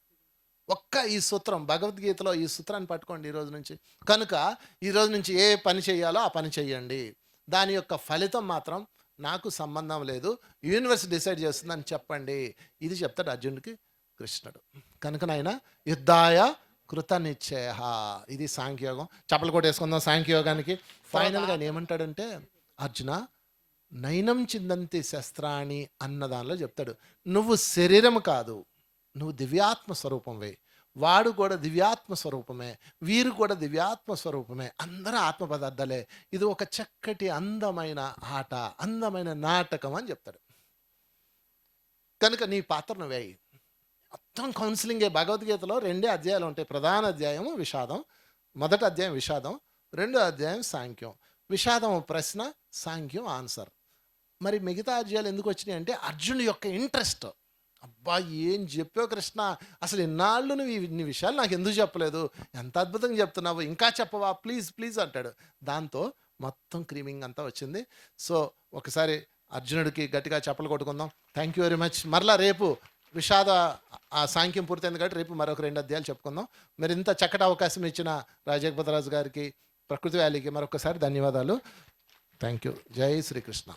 ఒక్క ఈ సూత్రం భగవద్గీతలో ఈ సూత్రాన్ని పట్టుకోండి ఈరోజు నుంచి. కనుక ఈరోజు నుంచి ఏ పని చేయాలో ఆ పని చేయండి, దాని యొక్క ఫలితం మాత్రం నాకు సంబంధం లేదు, యూనివర్స్ డిసైడ్ చేస్తుందని చెప్పండి. ఇది చెప్తాడు అర్జునుడికి కృష్ణుడు. కనుక నాయన యుద్ధాయ కృత నిశ్చయ, ఇది సాంఖ్యయోగం. చప్పలు కొట్టేసుకుందాం సాంఖ్యయోగానికి. ఫైనల్గా ఆయన ఏమంటాడంటే, అర్జున నైనం చిందంతి శస్త్రాణి అన్న దానిలో చెప్తాడు, నువ్వు శరీరం కాదు, నువ్వు దివ్యాత్మ స్వరూపంవే, వాడు కూడా దివ్యాత్మ స్వరూపమే, వీరు కూడా దివ్యాత్మ స్వరూపమే, అందరూ ఆత్మ పదార్థాలే. ఇది ఒక చక్కటి అందమైన ఆట, అందమైన నాటకం అని చెప్తాడు. కనుక నీ పాత్రను వేయి. మొత్తం కౌన్సిలింగే. భగవద్గీతలో 2 అధ్యాయాలు ఉంటాయి. ప్రధాన అధ్యాయం విషాదం, మొదటి అధ్యాయం విషాదం, 2వ అధ్యాయం సాంఖ్యం. విషాదం ప్రశ్న, సాంఖ్యం ఆన్సర్. మరి మిగతా అధ్యాయాలు ఎందుకు వచ్చినాయి అంటే, అర్జునుడి యొక్క ఇంట్రెస్ట్. అబ్బా ఏం చెప్పావు కృష్ణ, అసలు ఇన్నాళ్ళు నువ్వు ఇన్ని విషయాలు నాకు ఎందుకు చెప్పలేదు, ఎంత అద్భుతంగా చెప్తున్నావు, ఇంకా చెప్పవా ప్లీజ్ ప్లీజ్ అంటాడు. దాంతో మొత్తం క్రీమింగ్ అంతా వచ్చింది. సో ఒకసారి అర్జునుడికి గట్టిగా చప్పలు కొట్టుకుందాం. Thank you very much. మరలా రేపు విషాద ఆ సాంఖ్యం పూర్తయింది కాబట్టి రేపు మరొక 2 అధ్యాయాలు చెప్పుకుందాం. మరి ఇంత చక్కటి అవకాశం ఇచ్చిన రాజగపతిరాజు గారికి, ప్రకృతి వ్యాలీకి మరొకసారి ధన్యవాదాలు. Thank you. జై శ్రీకృష్ణ.